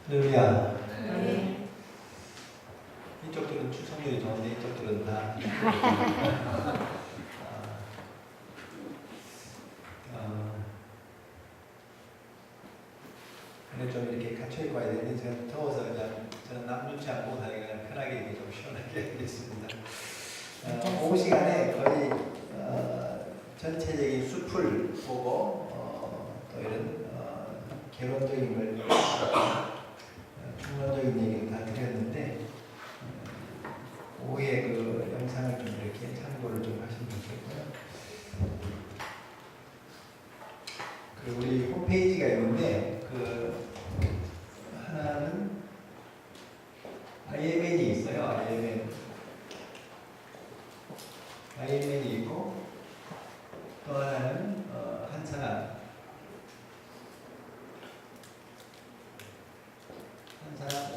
할렐루야. 네. 이쪽들은 추석률이 좋은데 이쪽들은 다 근데 좀 이렇게 갇혀있고 와야 되는데 제가 더워서 그냥 저는 남 눈치 안 보고 다니까 그냥 편하게 이렇게 좀 시원하게 하겠습니다. 오후 시간에 거의 전체적인 숲을 보고 또 이런 개론적인 걸 중론적인 얘기를 다 드렸는데 오후에 그 영상을 좀 이렇게 참고를 좀 하시면 좋겠고요. 그 우리 홈페이지가 있는데 그 하나는 IMN이 있어요. IMN이 있고 또 하나는 한사람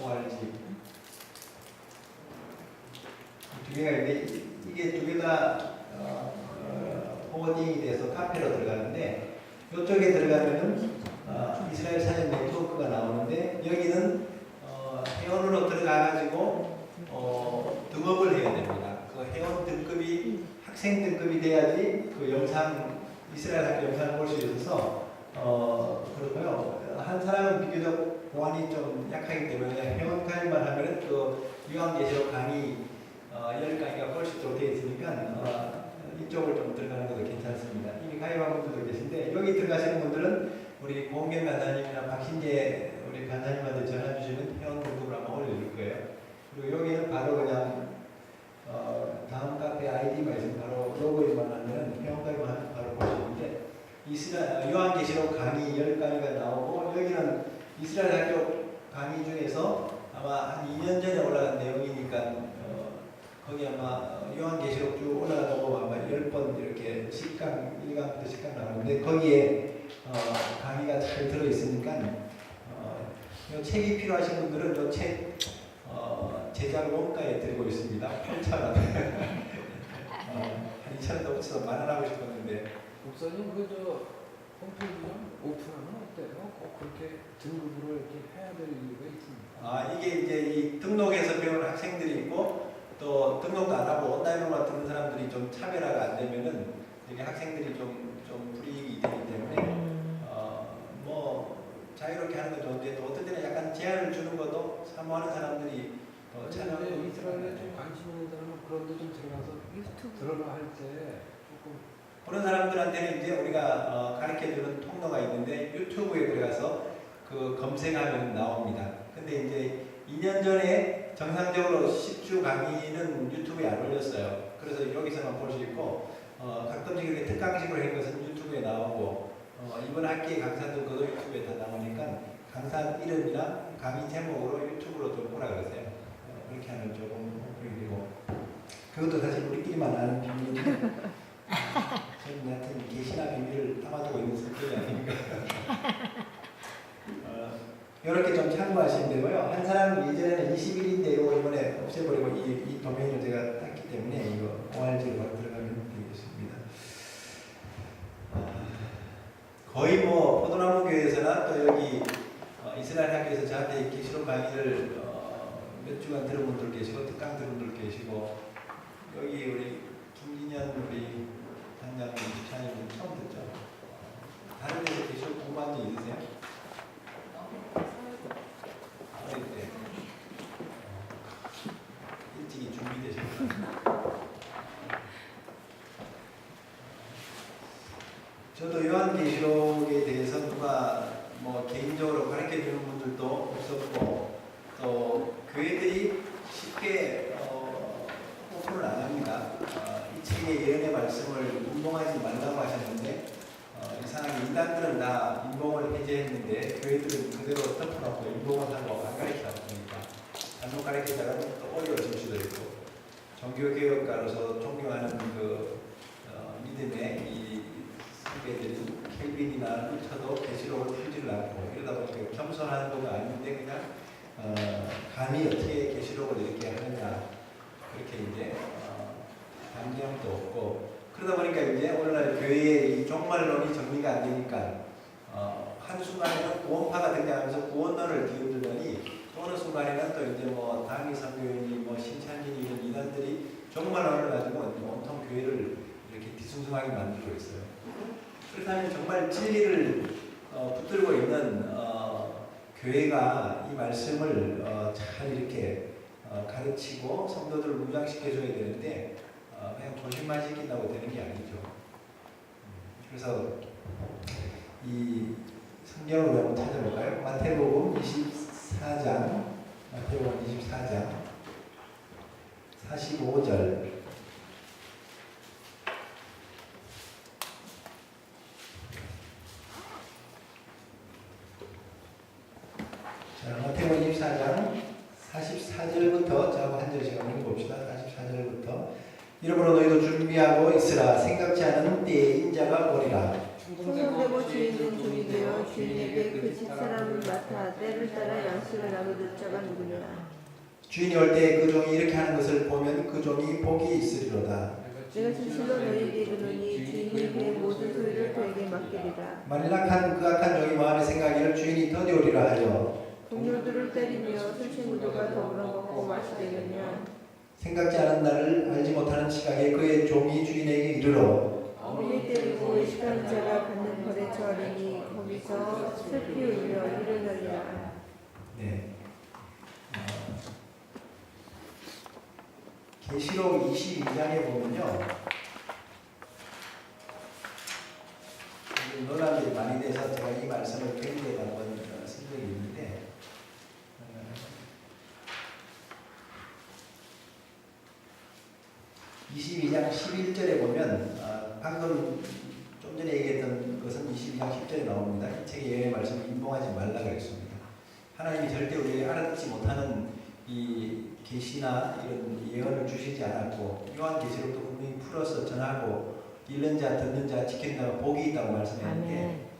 ORG 두 개가 있는데 이게 두 개가 포워딩이 돼서 카페로 들어가는데 이쪽에 들어가면은 이스라엘 사역 네트워크가 나오는데 여기는 회원으로 들어가가지고 등업을 해야 됩니다. 그 회원 등급이 학생 등급이 돼야지 그 영상 이스라엘 학교 영상을 볼 수 있어서 그렇고요. 한 사람은 비교적 보안이 좀 약하기 때문에 회원 가입만 하면은 그 유한계시록 강의 10강의가 볼 수 있도록 되어 있으니까 이쪽을 좀 들어가는 것도 괜찮습니다. 이미 가입한 분들도 계신데 여기 들어가시는 분들은 우리 고은경 간사님이나 박신재 우리 간사님한테 전화 주시면 회원 등급을 아마 올려줄 거예요. 그리고 여기는 바로 그냥 다음 카페 아이디가 있으면 바로 로그인만 하면 회원 가입만 바로 볼 수 있는데 요한계시록 강의 10강의가 나오고 여기는 이스라엘 학교 강의 중에서 아마 한 2년 전에 올라간 내용이니까 거기 아마 요한계시록 쭉 올라가다 보면 아마 10번 이렇게 10강, 1강부터 10강 나오는데 거기에 강의가 잘 들어있으니까 이 책이 필요하신 분들은 이 책 제작 원가에 들고 있습니다. 8,000원 한 2,000원 넘쳐서 만원 하고 싶었는데 목사님 그저 홈페이지 좀 오픈하면 어때요? 꼭 그렇게 등급으로 이렇게 해야 될 이유가 있습니다. 이게 이제 이 등록해서 배우는 학생들이 있고 또 등록도 안 하고 온라인으로만 듣는 사람들이 좀 차별화가 안 되면은 이게 학생들이 좀 불이익이 되기 때문에 뭐 자유롭게 하는 건 좋은데 또 어떤 때는 약간 제한을 주는 것도 사모하는 사람들이 더 참여하고 이스라엘에 좀 관심 있는 사람은 그런 데 좀 들어가서 들어가 할 때 조금 그런 사람들한테는 이제 우리가 가르쳐주는 통로가 있는데 유튜브에 들어가서 그 검색하면 나옵니다. 근데 이제 2년 전에 정상적으로 10주 강의는 유튜브에 안 올렸어요. 그래서 여기서만 볼 수 있고 가끔씩 이렇게 특강식으로 한 것은 유튜브에 나오고 이번 학기의 강사들 그도 유튜브에 다 나오니까 강사 이름이나 강의 제목으로 유튜브로 좀 보라 그러세요. 그렇게 하면 조금 보이고 그것도 사실 우리끼리만 아는 비밀인데 저는 하여튼 계시나 비밀을 담아두고 있는 성격이 아닙니까? 이렇게 좀 참고하시면 되고요. 한 사람은 예전에는 21인데 이거 이번에 없애버리고 이 도메인을 제가 땄기 때문에 이거 ORG로 바로 들어가면 되겠습니다. 거의 뭐 포도나무 교회에서나 또 여기 이스라엘 학교에서 저한테 계시록 강의를 몇 주간 들은 분들 계시고 특강 들은 분들 계시고 여기 우리 김진현 우리 단장님 집사님 처음 듣죠? 다른 데서 계시록 공부한 적 있으세요? 어릴 때 일찍이 준비되셨구나. 저도 요한계시록에 대해서 누가 뭐 개인적으로 가르쳐 주는 분들도 없었고 또 교회들이 쉽게 오픈을 안 합니다. 이 책의 예언의 말씀을 인봉하지 말라고 하셨는데 이상하게 인간들은 다 인봉을 해제했는데 교회들은 그대로 덮어놓고 인봉을 하고 안 가르치다 보니까 잘못 가르치다가 또 어려워질 수도 있고 종교개혁가로서 존경하는 그 믿음의 이 선배들이 켈빈이나 루터도 계시록을 풀지를 않고 이러다 보니까 겸손한 거가 아닌데 그냥 감히 어떻게 계시록을 이렇게 하느냐 그렇게 이제 감정도 없고 그러다 보니까 이제 오늘날 교회의 이 종말론이 정리가 안 되니까 한순간에는 구원파가 등장하면서 구원론을 뒤흔들더니 또 어느 순간에는 또 이제 뭐 당위 선교인이 뭐 신천진이 이런 이단들이 종말론을 가지고 온통 교회를 이렇게 뒤숭숭하게 만들고 있어요. 그렇다면 정말 진리를 붙들고 있는 교회가 이 말씀을 잘 이렇게 가르치고 성도들을 무장시켜줘야 되는데 그냥 조심만 시킨다고 되는 게 아니죠. 그래서 이 성경을 한번 찾아볼까요? 마태복음 24장 45절. 자, 마태복음 24장 44절부터 저하고 한 절씩 한번 읽어봅시다. 44절부터 이러므로 너희도 준비하고 있으라. 생각지 않은 때에 인자가 오리라. 충성되고 주인은 종이 되어 주인에게 그 집사람을 맡아 때를 따라 양식을 나눠줄 자가 누구냐. 주인이 올 때 그 종이 이렇게 하는 것을 보면 그 종이 복이 있으리로다. 내가 진실로 너희에게 이르노니 주인이 그의 모든 소유를 그에게 맡기리라. 만일 그 악한 종이 마음에 생각하기를 주인이 더디오리라 하여 동료들을 때리며 술 친구들과 더불어 먹고 마시려면 생각지 않은 날을 알지 못하는 시각에 그의 종이 주인에게 이르러 어미를 때리고 의식하는 자가 받는 벌에 처하리니 거기서 슬피 울며 이를 갈리라. 네. 계시록 22장에 보면요. 논란들이 많이 돼서 제가 이 말씀을 굉장히 한번 쓴 적이 있는데 22장 11절에 보면 방금 좀 전에 얘기했던 것은 22장 10절에 나옵니다. 이 책의 예언의 말씀을 인봉하지 말라 그랬습니다. 하나님이 절대 우리에게 알아듣지 못하는 이 계시나 이런 예언을 주시지 않았고 요한계시록도 분명히 풀어서 전하고 읽는 자 듣는 자 지키는 자가 복이 있다고 말씀했는데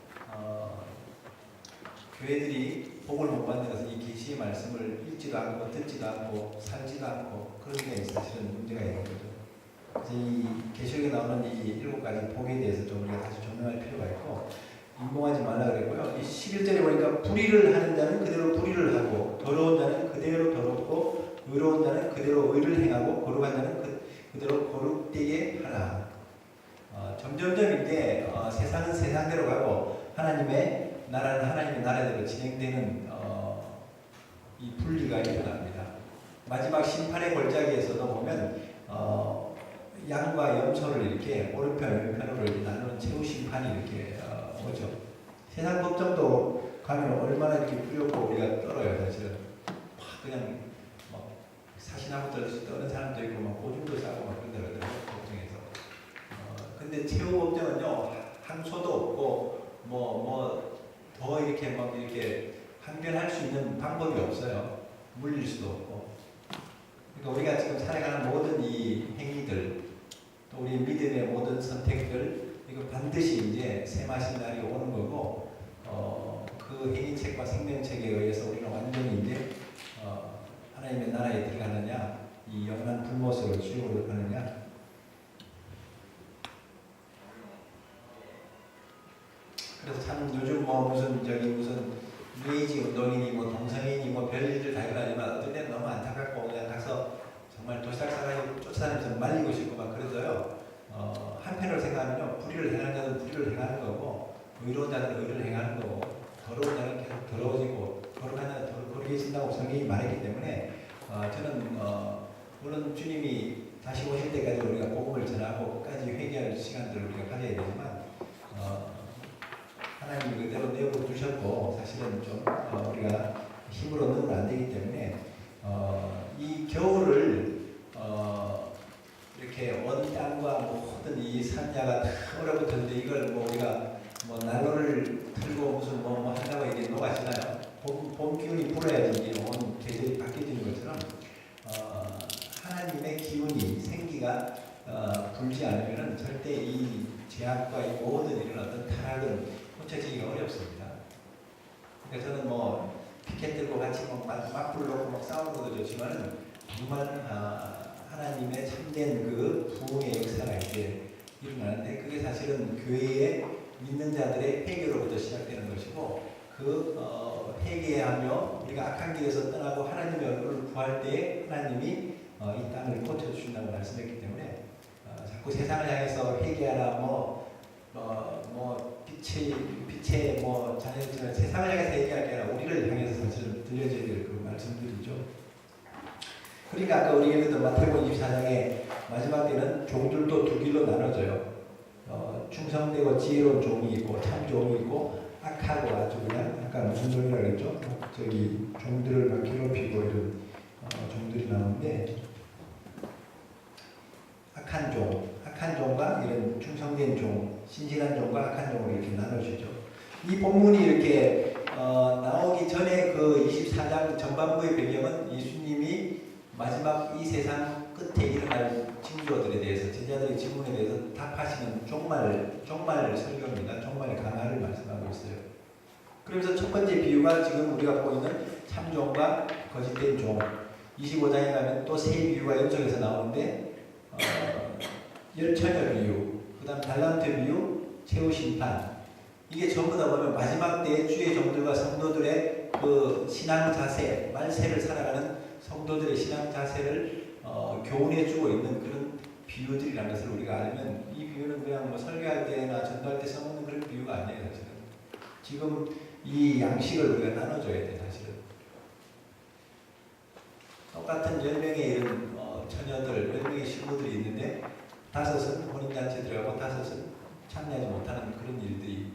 교회들이 복을 못 받는 것은 이 계시의 말씀을 읽지도 않고 듣지도 않고 살지도 않고 그런 게 사실은 문제가 있는 거죠. 그래서 이 계시록에 나오는 이 7가지 복에 대해서 좀 우리가 다시 조명할 필요가 있고 인봉하지 말라 그랬고요. 이 11절에 보니까 불의를 하는 자는 그대로 불의를 하고 더러운 자는 그대로 더럽고 의로운 자는 그대로 의를 행하고 거룩한 자는 그대로 거룩되게 하라. 점점점 이제 세상은 세상대로 가고 하나님의 나라는 하나님의 나라대로 진행되는 이 분리가 일어납니다. 마지막 심판의 골짜기에서도 보면 양과 염소를 이렇게 오른편 왼편으로 이렇게 나누는 최후 심판이 이렇게 오죠. 세상 법정도 가면 얼마나 이렇게 두렵고 우리가 떨어요. 사실은 그냥 막 사신하고 떨어질 수 있는 사람도 있고 막 오줌도 싸고 막 그런다거든요. 법정에서. 근데 최후 법정은요 항소도 없고 뭐 더 이렇게 막 이렇게 항변할 수 있는 방법이 없어요. 물릴 수도 없고. 그러니까 우리가 지금 살아가는 모든 이 행위들, 또 우리 믿음의 모든 선택들, 이거 반드시 이제 셈하신 날이 오는 거고, 그 행위책과 생명책에 의해서 우리는 완전히 이제 하나님의 나라에 들어가느냐, 이 영원한 불못으로 지옥으로 가느냐. 그래서 참 요즘 뭐 무슨 뉴에이지 운동이니 뭐 동성애니 뭐 별일들 다 일어나지만 어떨 때는 너무 안타깝고 그냥 가서 정말 도시락 싸가지고 쫓아다니면서 말리고 싶고 막 그러서요. 한편으로 생각하면요. 불의를 행하는 자는 불의를 행하는 거고 의로운 자는 의를 행하는 거고 더러운 자는 계속 더러워지고 거룩한 자는 거룩해진다고 성경이 말했기 때문에 저는 물론 주님이 다시 오실 때까지 우리가 복음을 전하고 끝까지 회개할 시간들을 우리가 가져야 되지만 하나님이 그대로 내버려 두셨고 사실은 좀 우리가 힘으로는 안 되기 때문에 이 겨울을 이렇게 온 땅과 모든 이 산야가 다 얼어붙었는데 이걸 뭐 우리가 뭐 난로를 틀고 무슨 뭐 한다고 이게 녹아지나요? 봄 기운이 불어야지 이게 온 계절이 바뀌어지는 것처럼 하나님의 기운이 생기가 불지 않으면은 절대 이 제약과 이 모든 이런 어떤 타락은 고쳐지기가 어렵습니다. 그러니까 저는 뭐 피켓 들고 같이 맞불 놓고 막 싸우는 것도 좋지만은 정말 하나님의 참된 그 부흥의 역사가 이제 일어나는데 그게 사실은 교회의 믿는 자들의 회개로부터 시작되는 것이고 회개하며 우리가 악한 길에서 떠나고 하나님의 얼굴을 구할 때에 하나님이 이 땅을 고쳐주신다고 말씀했기 때문에 자꾸 세상을 향해서 회개하라 빛의 자녀들처럼 세상을 향해서 얘기할 게 아니라 우리를 향해서 사실 들려줘야 될 그 말씀들이죠. 그러니까 아까 우리 얘기했던 마태복음 24장에 마지막 때는 종들도 두 길로 나눠져요. 충성되고 지혜로운 종이 있고 참 종이 있고 악하고 아주 그냥 약간 무슨 종이라고 그랬죠? 저기 종들을 막 괴롭히고 이런 종들이 나오는데 악한 종과 이런 충성된 종, 신실한 종과 악한 종으로 이렇게 나눠지죠. 이 본문이 이렇게 나오기 전에 그 24장 전반부의 배경은 예수님이 마지막 이 세상 끝에 일어날 징조들에 대해서 제자들의 질문에 대해서 답하시는 종말 설교입니다. 종말 강화를 말씀하고 있어요. 그러면서 첫 번째 비유가 지금 우리가 보고 있는 참종과 거짓된 종. 25장에 가면 또 세 비유가 연속해서 나오는데 열처녀 비유, 그 다음 달란트 비유, 최후 심판. 이게 전부 다 보면 마지막 때에 주의 종들과 성도들의 그 신앙 자세, 말세를 살아가는 성도들의 신앙 자세를 교훈해주고 있는 그런 비유들이라는 것을 우리가 알면 이 비유는 그냥 설교할 때나 전도할 때 써먹는 그런 비유가 아니에요. 사실은 지금 이 양식을 우리가 나눠줘야 돼. 사실은 똑같은 10명의 이런 처녀들, 10명의 신부들이 있는데 5은 혼인잔치에 들어가고 5은 참여하지 못하는 그런 일들이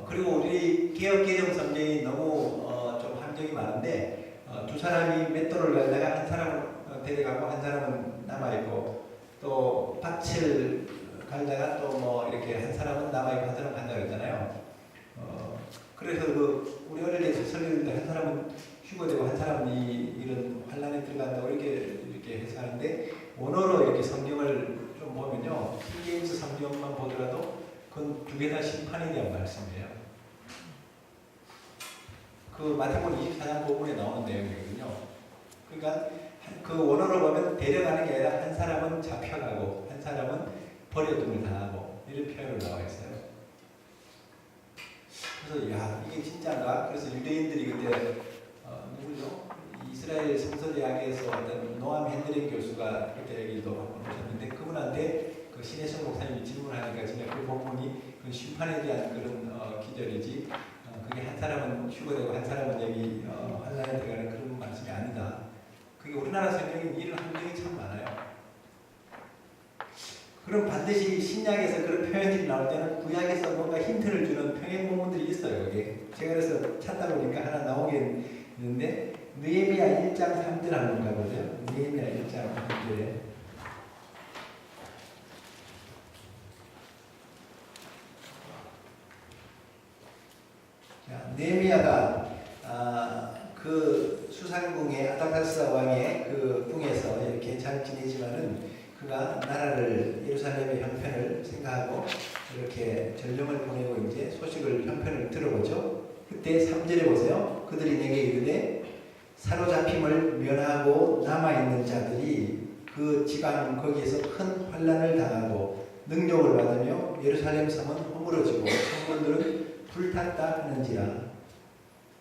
그리고 우리 개혁개정 성경이 너무 좀 함정이 많은데 두 사람이 맷돌을 갈다가 한 사람은 데려가고 한 사람은 남아있고 또 밭을 갈다가 또 이렇게 한 사람은 남아있고 한 사람은 간다고 했잖아요. 그래서 우리 어릴 때 설교했는데 한 사람은 휴거되고 한 사람은 이런 환란에 들어간다고 이렇게 해서 하는데 원어로 이렇게 성경을 좀 보면요. 킹제임스 성경만 보더라도 그건 두 개 다 심판에 대한 말씀이에요. 그 마태복음 24장 부분에 나오는 내용이거든요. 그러니까 그 원어로 보면 데려가는 게 아니라 한 사람은 잡혀가고 한 사람은 버려둠을 당하고 이런 표현으로 나와 있어요. 그래서 야 이게 진짜인가? 그래서 유대인들이 그때 누구죠? 이스라엘 성서대학에서 어떤 노암 헨드릭 교수가 그때 여기도 한번 오셨는데 그분한테 그 신혜성 목사님이 질문하니까 진짜 그 본문이 그 심판에 대한 그런 기절이지 그게 한 사람은 휴거되고 한 사람은 여기 환란에 들어가는 그런 말씀이 아니다. 그게 우리나라 성경에 이런 함정이 참 많아요. 그럼 반드시 신약에서 그런 표현들이 나올 때는 구약에서 뭔가 힌트를 주는 평행 본문들이 있어요. 그게 제가 그래서 찾다 보니까 하나 나오긴 있는데 느헤미야 1장 3절 한번 가보죠. 느헤미야 1장 3절에 느헤미야가 그 수상궁의 아닥사스다 왕의 그 궁에서 이렇게 잘 지내지만은 그가 나라를 예루살렘의 형편을 생각하고 이렇게 전령을 보내고 이제 소식을 형편을 들어보죠. 그때 3절에 보세요. 그들이 내게 이르되 사로잡힘을 면하고 남아있는 자들이 그 지방 거기에서 큰 환난을 당하고 능욕을 받으며 예루살렘 성은 허물어지고 성문들은 불탔다 하는지라.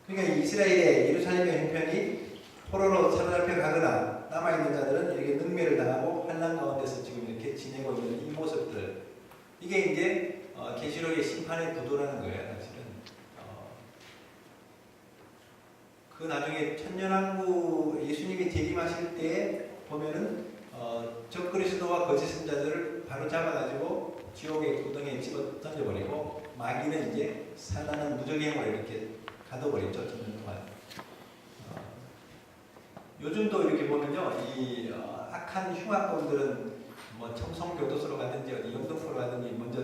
그러니까 이스라엘의 예루살렘의 형편이 포로로 사로잡혀 가거나 남아있는 자들은 이렇게 능멸을 당하고 환난 가운데서 지금 이렇게 지내고 있는 이 모습들, 이게 이제 계시록의 심판의 구도라는 거예요. 사실은 그 나중에 천년왕국 예수님이 재림하실 때 보면은 적그리스도와 거짓 선자들을 바로 잡아가지고 지옥의 구덩이에 집어 던져버리고 마귀는 이제 살라는 무적행으로 이렇게 가둬버렸죠. 천년 동안. 요즘도 이렇게 보면요, 이 악한 흉악범들은 뭐 청송교도소로 가든지 어디 영등포로 가든지 먼저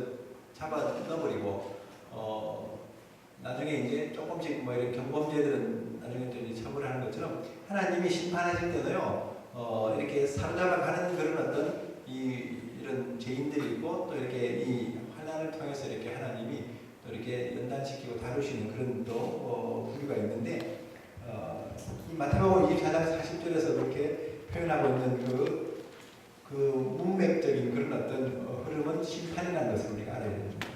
잡아 넣어버리고 나중에 이제 조금씩 뭐 이런 경범죄들은 나중에 또 이제 처벌하는 것처럼 하나님이 심판하실 때도요, 이렇게 사로잡아 가는 그런 어떤 이런 죄인들이 있고 또 이렇게 이 환난을 통해서 이렇게 하나님이 또 이렇게 연단시키고 다루시는 그런 또 부류가 있는데. 이 마태복음 24장 40절에서 그렇게 표현하고 있는 그 문맥적인 그런 어떤 그러면 심판이라는 것을 우리가 알아야 됩니다.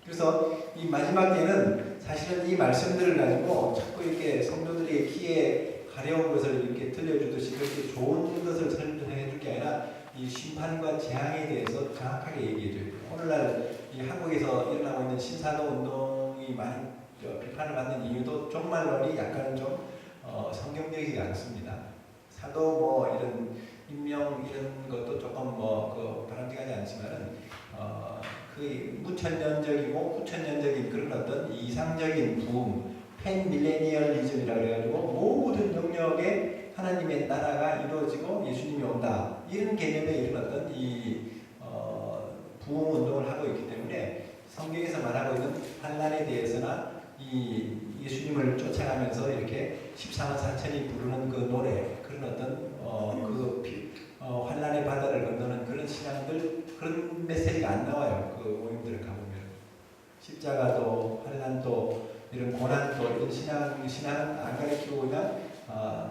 그래서 이 마지막 때는 사실은 이 말씀들을 가지고 자꾸 이렇게 성도들의 귀에 가려운 것을 이렇게 들려주듯이 그렇게 좋은 것을 설명해 줄 게 아니라 이 심판과 재앙에 대해서 정확하게 얘기해 줘요. 오늘날 이 한국에서 일어나고 있는 신사도 운동이 많이 비판을 받는 이유도 종말론이 약간 좀 성경적이지 않습니다. 사도 뭐 이런 임명 이런 것도 조금 바람직하지 않지만은 그 무천년적이고 후천년적인 그런 어떤 이상적인 부흥, 팬밀레니얼리즘이라 그래가지고 모든 영역에 하나님의 나라가 이루어지고 예수님이 온다 이런 개념의 이런 어떤 부흥 운동을 하고 있기 때문에 성경에서 말하고 있는 환난에 대해서나 이 예수님을 쫓아가면서 이렇게 14만 4천이 부르는 그 노래 그런 어떤 환난의 바다를 건너는 그런 신앙들 그런 메시지가 안 나와요. 그 모임들을 가보면 십자가도 환난도 이런 고난도 이런 신앙 안 가르치고 그냥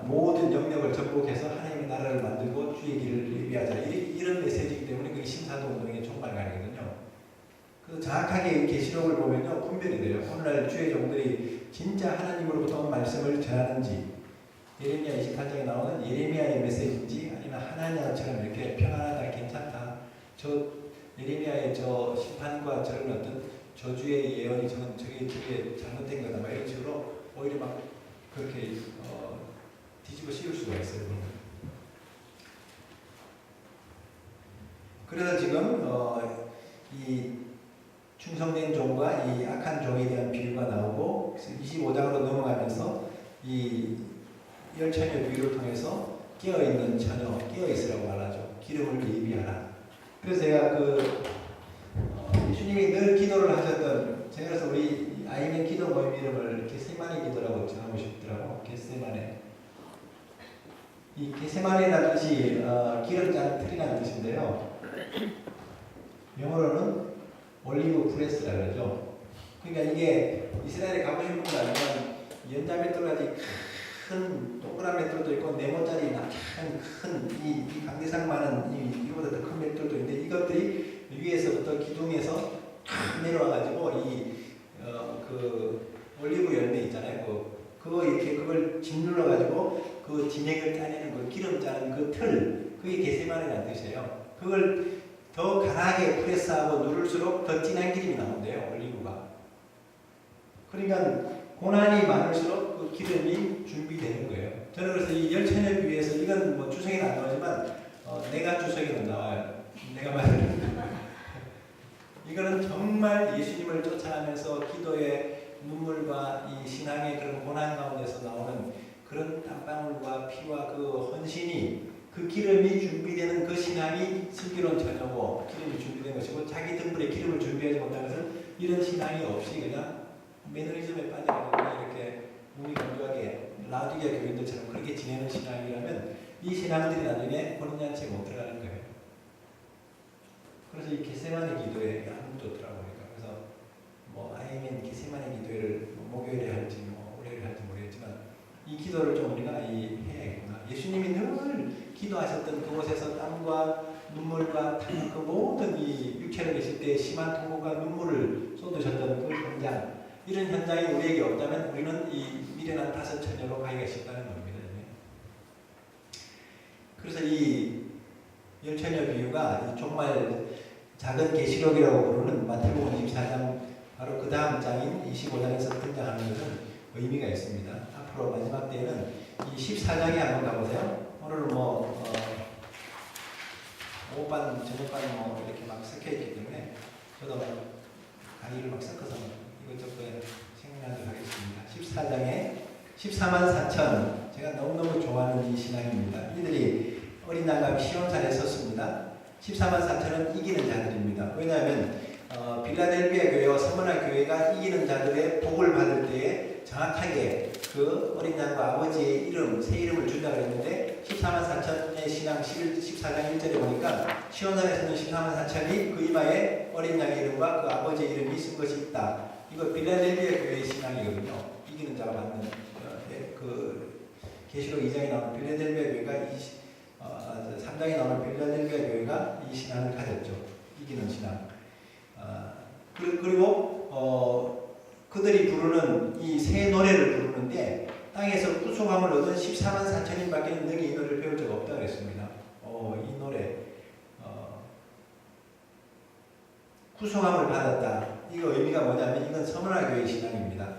모든 영역을 정복해서 하나님의 나라를 만들고 주의 길을 예비하자 이런 메시지이기 때문에 그게 신사도 운동의 종말관이거든요. 그 정확하게 계시록을 보면요 분별이 돼요. 오늘날 주의 종들이 진짜 하나님으로부터 온 말씀을 전하는지 예레미야 28장에 나오는 예레미야의 메시지인지 아니면 하나냐처럼 이렇게 평안하다 괜찮다 저 예레미야의 저 심판과 저런 어떤 저주의 예언이 저게 잘못된 거다 막 이런 식으로 오히려 막 그렇게 뒤집어 씌울 수가 있어요. 그래서 지금 이 충성된 종과 이 악한 종에 대한 비유가 나오고 25장으로 넘어가면서 이 열처녀 비유를 통해서 깨어있는 처녀, 깨어있으라고 말하죠. 기름을 예비하라. 그래서 제가 예수님이 늘 기도를 하셨던 제가 그래서 우리 아이멘 기도 모임 이름을 겟세마네 기도라고 정하고 싶더라고. 겟세마네. 이 겟세마네라는 뜻이 기름 짜는 틀이라는 뜻인데요. 영어로는 올리브 프레스라 그러죠. 그러니까 이게 이스라엘에 가보신 분들 아니면 연자 맷돌까지 큰 동그란 맷돌도 있고 네모짜리 큰 강대상만한 이보다 더 큰 맷돌도 있는데 이것들이 위에서부터 기둥에서 내려와가지고 그 올리브 열매 있잖아요. 그거 이렇게 그걸 짓눌러가지고 그 진액을 짜내는 그 기름 짜는 그 틀 그게 겟세마네라는 뜻이에요. 그걸 더 강하게 프레스하고 누를수록 더 진한 기름이 나온대요. 올리브가. 그러니까 고난이 많을수록 그 기름이 준비되는 거예요. 저는 그래서 이 열처녀 비유에서 이건 뭐 주석에는 안 나오지만 내가 주석에는 나와요. 내가 말하는 이거는 정말 예수님을 쫓아가면서 기도의 눈물과 이 신앙의 그런 고난 가운데서 나오는 그런 땀방울과 피와 그 헌신이 그 기름이 준비되는 그 신앙이 슬기로운 처녀고 기름이 준비된 것이고 자기 등불에 기름을 준비하지 못한 것은 이런 신앙이 없이 그냥 매너리즘에 빠져가지고 이렇게 몸이 건조하게 라우디게 교인들처럼 그렇게 지내는 신앙이라면 이 신앙들이 나중에 혼인잔치에 못 들어가는 거예요. 그래서 이 겟세마네 기도에 아무도 없더라고요. 그래서 뭐 아이멘 겟세마네 기도를 목요일에 할지 월요일에 할지 모르겠지만 이 기도를 좀 우리가 해야겠구나. 예수님이 늘 기도하셨던 그곳에서 땀과 눈물과 그 모든 이 육체를 계실 때 심한 통곡과 눈물을 쏟으셨던 그 현장 이런 현장이 우리에게 없다면 우리는 이 미련한 다섯 처녀로 가기가 쉽다는 겁니다. 그래서 이 열처녀 비유가 정말 작은 계시록이라고 부르는 마태복음 24장 바로 그 다음 장인 25장에서 등장하는 것은 의미가 있습니다. 앞으로 마지막 때에는 이 14장에 한번 가보세요. 오늘은 오후반, 저녁반 이렇게 막 섞여있기 때문에 저도 강의를 막 섞어서 이것저것 생각하도록 하겠습니다. 14장에 14만 4천 제가 너무너무 좋아하는 이 신앙입니다. 이들이 어린 양감이 시온산에 섰습니다. 14만 4천은 이기는 자들입니다. 왜냐하면 빌라델비아 교회와 서머나 교회가 이기는 자들의 복을 받을 때에 정확하게 그 어린 양과 아버지의 이름, 새 이름을 준다고 했는데 14만 4천의 신앙 14장 1절에 보니까 시온산에서는 14만 4천이 그 이마에 어린 양의 이름과 그 아버지의 이름이 쓴 것이 있다. 이거 빌라델비아 교회의 신앙이거든요. 이기는 자가 받는 그 계시록 2장에 나오는 빌라델비아 교회가 3장에 나오는 빌라델비아 교회가 이 신앙을 가졌죠. 이기는 신앙. 그리고 그들이 부르는 이 새 노래를 부르는데 땅에서 구속함을 얻은 14만 4천인밖에 능히 이 노래를 배울 적 없다 그랬습니다. 이 노래 구속함을 받았다. 이거 의미가 뭐냐면 이건 서머나교회 신앙입니다.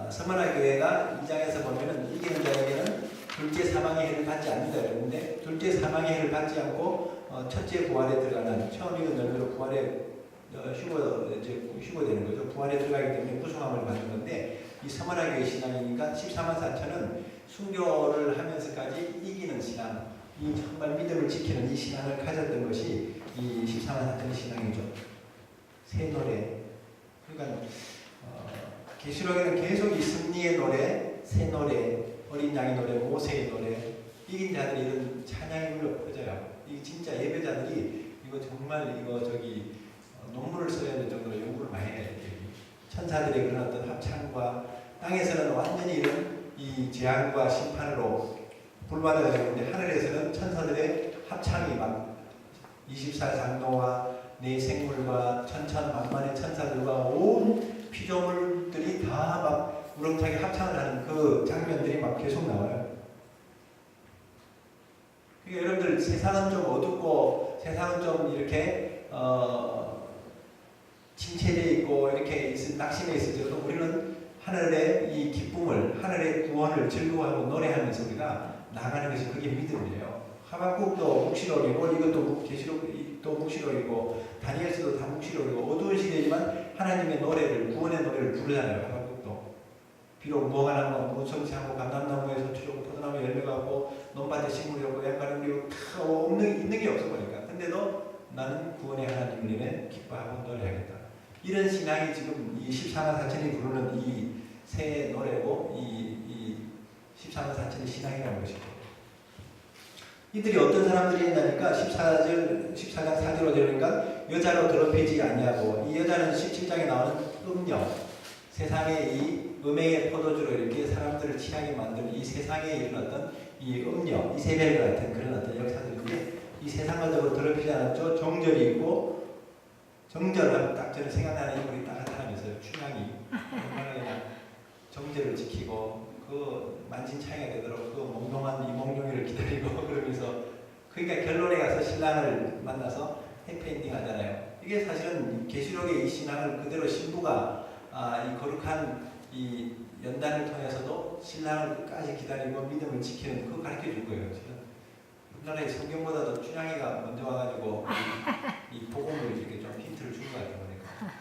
서머나교회가 2장에서 보면은 이기는 자에게는 둘째 사망의 해를 받지 않는다 그랬는데 둘째 사망의 해를 받지 않고 첫째 부활에 들어가는 처음 익은 열매로 부활에 휴거되는 거죠. 부활에 들어가기 때문에 구속함을 받는 건데 이 서머나교회 신앙이니까 14만 4천은 순교를 하면서까지 이기는 신앙, 이 정말 믿음을 지키는 이 신앙을 가졌던 것이 이 14만 4천의 신앙이죠. 새 노래. 그러니까 계시록에는 계속 이 승리의 노래, 새 노래, 어린 양의 노래, 모세의 노래, 이긴 자들이 이런 찬양이 울려 퍼져요. 이 진짜 예배자들이 이거 정말 논문을 써야 될 정도로 연구를 많이 해야 돼요. 천사들의 그런 어떤 합창과 땅에서는 완전히 이런 이 재앙과 심판으로 불바다가 되는데 하늘에서는 천사들의 합창이 막 24장로와 네 생물과 천천만만의 천사들과 온 피조물들이 다 막 우렁차게 합창을 하는 그 장면들이 막 계속 나와요. 그러니까 여러분들 세상은 좀 어둡고 세상은 좀 이렇게 침체되어 있고 이렇게 낙심해 있을지라도 우리는 하늘의 이 기쁨을, 하늘의 구원을 즐거워하고 노래하면서 우리가 나가는 것이 그게 믿음이에요. 하박국도 묵시록이고 이것도 계시록도 묵시록이고 다니엘서도 다 묵시록이고 어두운 시대지만 하나님의 노래를, 구원의 노래를 부르잖아요. 하박국도 비록 무화과 나무, 무성치하고 감람나무에 서초록 포도나무에 열매가 없고 논밭에 식물이 없고 양가는 게 있는 게 없어 보니까 근데도 나는 구원의 하나님을 인해 기뻐하고 노래하겠다. 이런 신앙이 지금 이 14만 4천이 부르는 이 새 노래고 이 14만 4천의 신앙이라는 것이고 이들이 어떤 사람들이냐니까 14장 4절 5절이니까 여자로 더럽히지 아니하고 이 여자는 17장에 나오는 음녀 세상의 이 음행의 포도주로 이렇게 사람들을 취하게 만드는 이 세상에 이런 어떤 이 음녀 이세벨 같은 그런 어떤 역사들인데 이 세상을 더럽히지 않았죠. 정절이 있고 정절은 딱 저는 생각나는 인물이 딱 나타나면서요. 춘향이 얼마나 그냥 정절을 지키고 그 만신창이가 되도록 그 몽롱한 이몽룡이를 기다리고 그러면서 그러니까 결론에 가서 신랑을 만나서 해피엔딩 하잖아요. 이게 사실은 계시록의 이 신앙을 그대로 신부가 이 거룩한 이 연단을 통해서도 신랑을 끝까지 기다리고 믿음을 지키는 그거 가르쳐 준 거예요. 지금 우리나라의 성경보다도 춘향이가 먼저 와가지고 이 복음을 이렇게 좀 힌트를 준 것 같아요. 보니까.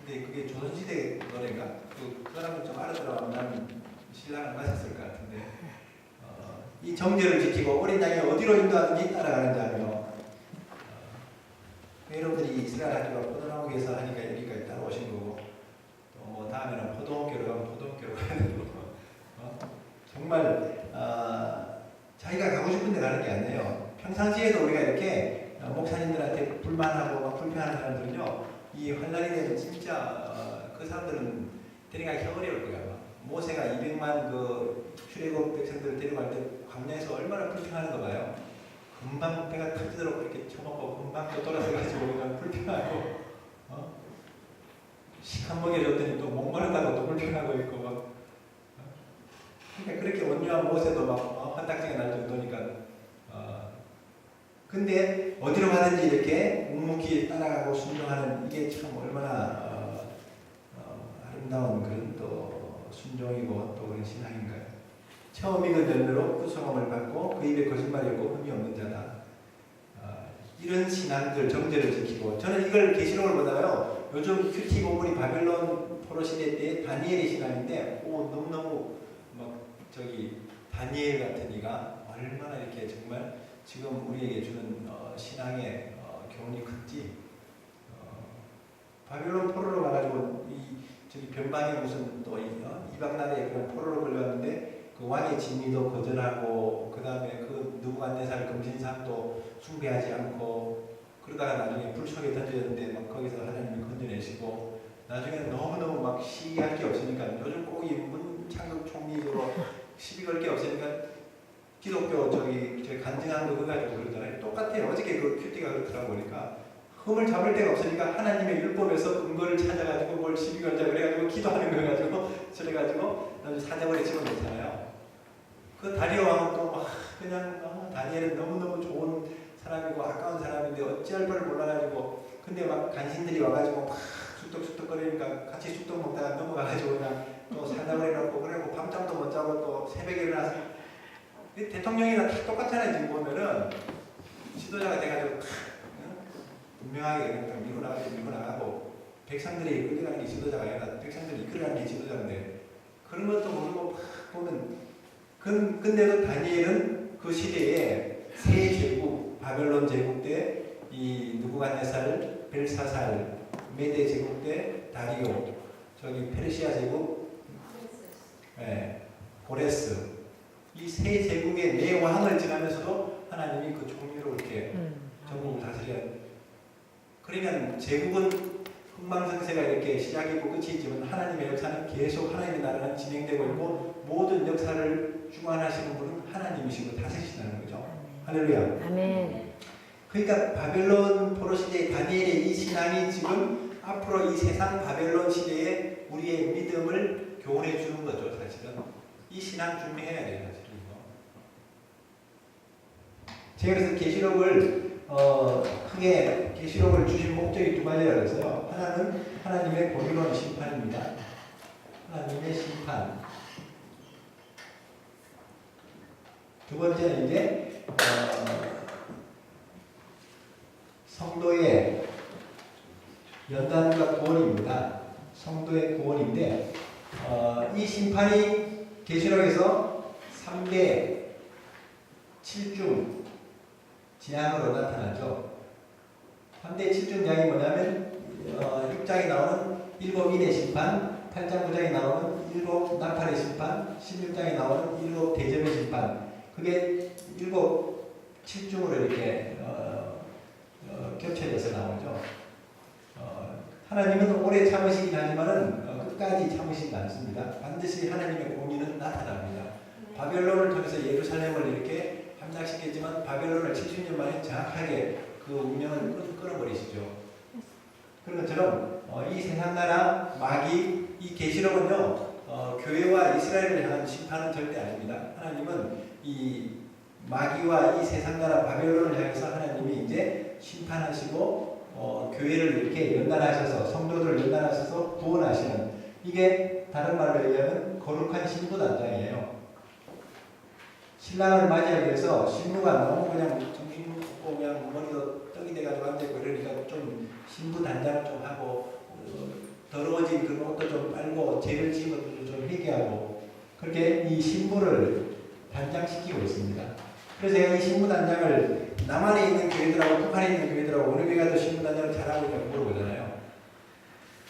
근데 그게 조선시대 노래인가? 그 사람은 좀 알아들어가면 나는 신랑을 마셨을 것 같은데 이 정죄를 지키고 어린 양이 어디로 인도하든지 따라가는 자며 여러분들이 이스라엘 학교가 포도나무에서 하니까 여기까지 따라오신 거고 또 뭐 다음에는 포도원교로 가면 포도원교로 가야 되고 정말 자기가 가고 싶은 데 가는 게 아니에요. 평상시에도 우리가 이렇게 목사님들한테 불만하고 막 불평하는 사람들은요 이 환란이 되면 진짜 그 사람들은 데려가기 어려울 거야. 모세가 200만 그 출애굽 백성들을 데려갈 때 광야에서 얼마나 불평하는 거 봐요. 금방 배가 터지도록 이렇게 쳐먹고 금방 또 돌아서 가지고 그냥 불평하고 식한 먹여줬더니 또 목마르다고 또 불평하고 있고 막 그러니까 그렇게 온유한 모세도 막 한딱지가 날 정도니까 근데 어디로 가든지 이렇게 묵묵히 따라가고 순종하는 이게 참 얼마나 아름다운 그런 또 순종이고 또 그런 신앙인가요? 처음 익은 열매로 구속함을 받고 그 입에 거짓말이 없고 흠이 없는 자다. 이런 신앙들 정죄를 지키고 저는 이걸 계시록을 보다가요 요즘 큐티 고문이 바벨론 포로 시대 때 다니엘의 신앙인데 너무너무 막 다니엘 같은 이가 얼마나 이렇게 정말 지금 우리에게 주는 신앙의 교훈이 큰지 바벨론 포로로 가가지고 변방에 무슨 또 이방 나라에 그런 포로로 걸려왔는데 그 왕의 진미도 거절하고 그 다음에 그 느부갓네살 금신상도 숭배하지 않고 그러다가 나중에 불 속에 던졌는데 막 거기서 하나님이 건져내시고 나중에는 너무너무 막 시기할 게 없으니까 요즘 꼭 이 문창극 총리로 시비 걸 게 없으니까 기독교 저기 간증한 거 그거 가지고 어저께 그 큐티가 그렇더라고 보니까 흠을 잡을 데가 없으니까 하나님의 율법에서 근거를 찾아가지고 뭘 시비 걸자 그래가지고 기도하는 거 가지고 저래가지고 사자벌에 집어넣잖아요. 그 다리오 왕은 또 막 그냥 다니엘은 너무너무 좋은 사람이고 아까운 사람인데 어찌할 걸 몰라가지고 근데 막 간신들이 와가지고 막 쑥덕쑥덕거리니까 같이 쑥덕 먹다가 넘어가가지고 그냥 또 사자벌에 넣고 그래고 밤잠도 못 자고 또 새벽에 일어나서 대통령이랑 다 똑같잖아요. 지금 보면은 지도자가 돼가지고 분명하게 그냥 밀고 나가고 백성들이 끌려가는 게 지도자가 아니라 백성들이 이끌어가는 게 지도자인데 그런 것도 모르고 막 보면 근데도 다니엘은 그 시대에 세 제국 바벨론 제국 때 이 느부갓네살, 벨사살, 메데 제국 때 다리오, 저기 페르시아 제국, 고레스 이 세 제국의 네 왕을 지나면서도 하나님이 그 종류로 이렇게 전국을 다스려야 그러면 제국은 흥망성쇠가 이렇게 시작이고 끝이 있지만 하나님의 역사는 계속 하나님의 나라는 진행되고 있고 모든 역사를 주관하시는 분은 하나님이시고 다스리시는 거죠. 할렐루야. 아멘. 그러니까 바벨론 포로 시대의 다니엘의 이 신앙이 지금 앞으로 이 세상 바벨론 시대에 우리의 믿음을 교훈해 주는 거죠. 사실은 이 신앙 준비해야 돼요. 사실은 제가 그래서 계시록을 크게 계시록을 주신 목적이 두 가지라고 했어요. 하나는 하나님의 공의로운 심판입니다. 하나님의 심판. 두 번째는 이제 성도의 연단과 구원입니다. 성도의 구원인데 이 심판이 계시록에서 3대 7중 재앙으로 나타나죠. 3대 7중 재앙이 뭐냐면 6장에 나오는 7인의 심판, 8장 9장에 나오는 7 나팔의 심판, 16장에 나오는 7 대접의 심판. 그게 7중으로 이렇게 겹쳐져서 나오죠. 하나님은 오래 참으시긴 하지만은 끝까지 참으시지 않습니다. 반드시 하나님의 공의는 나타납니다. 바벨론을 통해서 예루살렘을 이렇게 함락시켰지만 바벨론을 70년 만에 정확하게 그 운명을 끊어버리시죠. 그런 것처럼 이 세상 나라 마귀 이 계시록은요 교회와 이스라엘을 향한 심판은 절대 아닙니다. 하나님은 이 마귀와 이 세상 나라 바벨론을 향해서 하나님이 이제 심판하시고 교회를 이렇게 연단하셔서 성도들을 연단하셔서 구원하시는 이게 다른 말로 얘기하면 거룩한 신부단장이에요. 신랑을 맞이하기 위해서 신부가 너무 그냥 정신없고 그냥 머리도 떡이 돼가지고 앉아있고 이러니까 좀 신부 단장을 좀 하고 더러워진 그 옷도 좀 빨고 죄를 지은 것도 좀 회개하고 그렇게 이 신부를 단장시키고 있습니다. 그래서 제가 이 신부 단장을 남한에 있는 교회들하고 북한에 있는 교회들하고 어느 교회가 더 신부 단장을 잘하고 있냐고 물어보잖아요.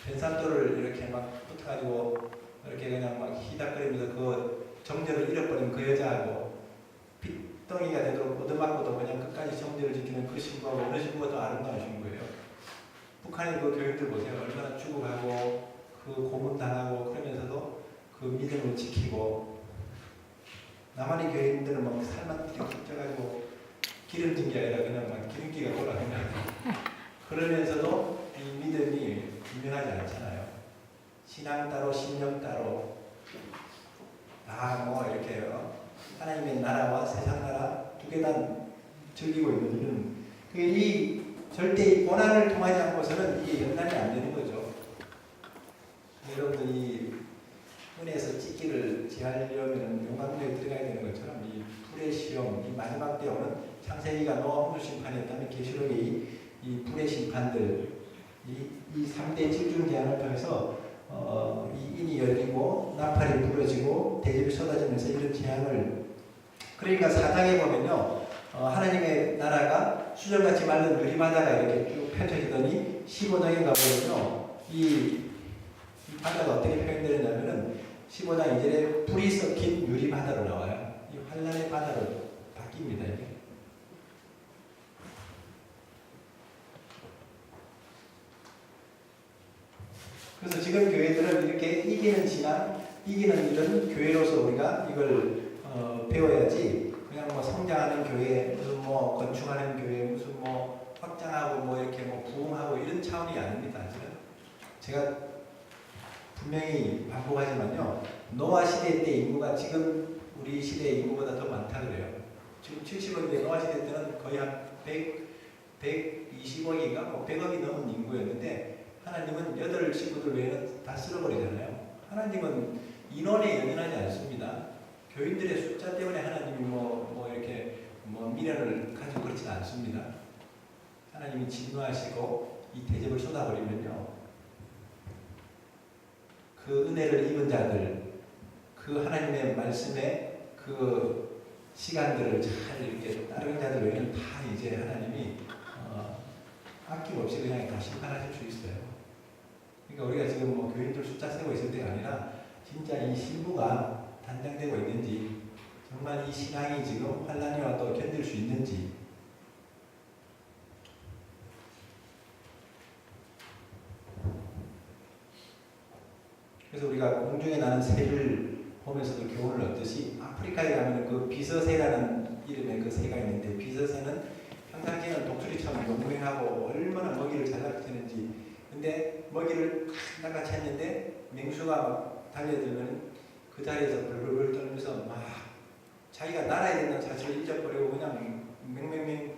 벤산도를 이렇게 막 붙어가지고 이렇게 그냥 막 희닥거리면서 그 정절을 잃어버린 그 여자하고 핏덩이가 되도록 얻어맞고도 그냥 끝까지 정절을 지키는 그 신부하고 어느 신부가 더 아름다운 신부예요. 북한의 그 교육들 보세요. 얼마나 죽어가고 그 고문당하고 그러면서도 그 믿음을 지키고 남한의 교인들은 막 살만 쪄가지고 기름진 게 아니라 그냥 막 기름기가 돌아가는 그러면서도 이 믿음이 분명하지 않잖아요. 신앙 따로 신령 따로 다 뭐 이렇게 하나님의 나라와 세상 나라 두 개 다 즐기고 있는 이 절대 이 고난을 통하지 않고서는 이게 연단이 안 되는 거죠. 여러분들이 은혜에서 찍기를 지하려면 용광로에 들어가야 되는 것처럼 이 불의 시험, 이 마지막 때 오는 창세기가 노아 홍수 심판이었다면 계시록의 이 불의 심판들, 이 3대 7중 재앙을 통해서 이 인이 열리고 나팔이 부러지고 대접이 쏟아지면서 이런 재앙을 그러니까 4장에 보면요 하나님의 나라가 수정같이 마른 유리바다가 이렇게 쭉 펼쳐지더니 15장에 가보면요 이 바다가 어떻게 표현되느냐면은 15장 2절에 불이 섞인 유리바다로 나와요. 이 환란의 바다로 바뀝니다. 이게. 그래서 지금 교회들은 이렇게 이기는 신앙, 이기는 이런 교회로서 우리가 이걸 배워야지 그냥 그냥 뭐 성장하는 교회, 무슨 뭐 건축하는 교회, 무슨 뭐 확장하고 뭐 이렇게 뭐 부흥하고 이런 차원이 아닙니다. 사실은 제가 분명히 반복하지만요. 노아 시대 때 인구가 지금 우리 시대의 인구보다 더 많다 그래요. 지금 70억인데 노아 시대 때는 거의 한 120억인가 뭐 100억이 넘은 인구였는데 하나님은 8 식구들 외에는 다 쓸어버리잖아요. 하나님은 인원에 연연하지 않습니다. 교인들의 숫자 때문에 하나님이 뭐 이렇게 뭐 미련을 가지고 그렇지는 않습니다. 하나님이 진노하시고 이 대접을 쏟아버리면요. 그 은혜를 입은 자들, 그 하나님의 말씀에 그 시간들을 잘 이렇게 따르는 자들 외에는 다 이제 하나님이 아낌없이 그냥 다 심판하실 수 있어요. 그러니까 우리가 지금 뭐 교인들 숫자 세고 있을 때가 아니라 진짜 이 신부가 단장되고 있는지 정말 이 신앙이 지금 환난이 와도 견딜 수 있는지 그래서 우리가 공중에 나는 새를 보면서도 교훈을 얻듯이 아프리카에 가면 그 비서새라는 이름의 그 새가 있는데 비서새는 평상시에는 독수리처럼 용맹하고 얼마나 먹이를 잘 낚시는지 근데 먹이를 낚아채 했는데 맹수가 막 달려들면 그 자리에서 벌벌벌 떨면서 막 자기가 날아야 된다는 사실을 잊어버리고 그냥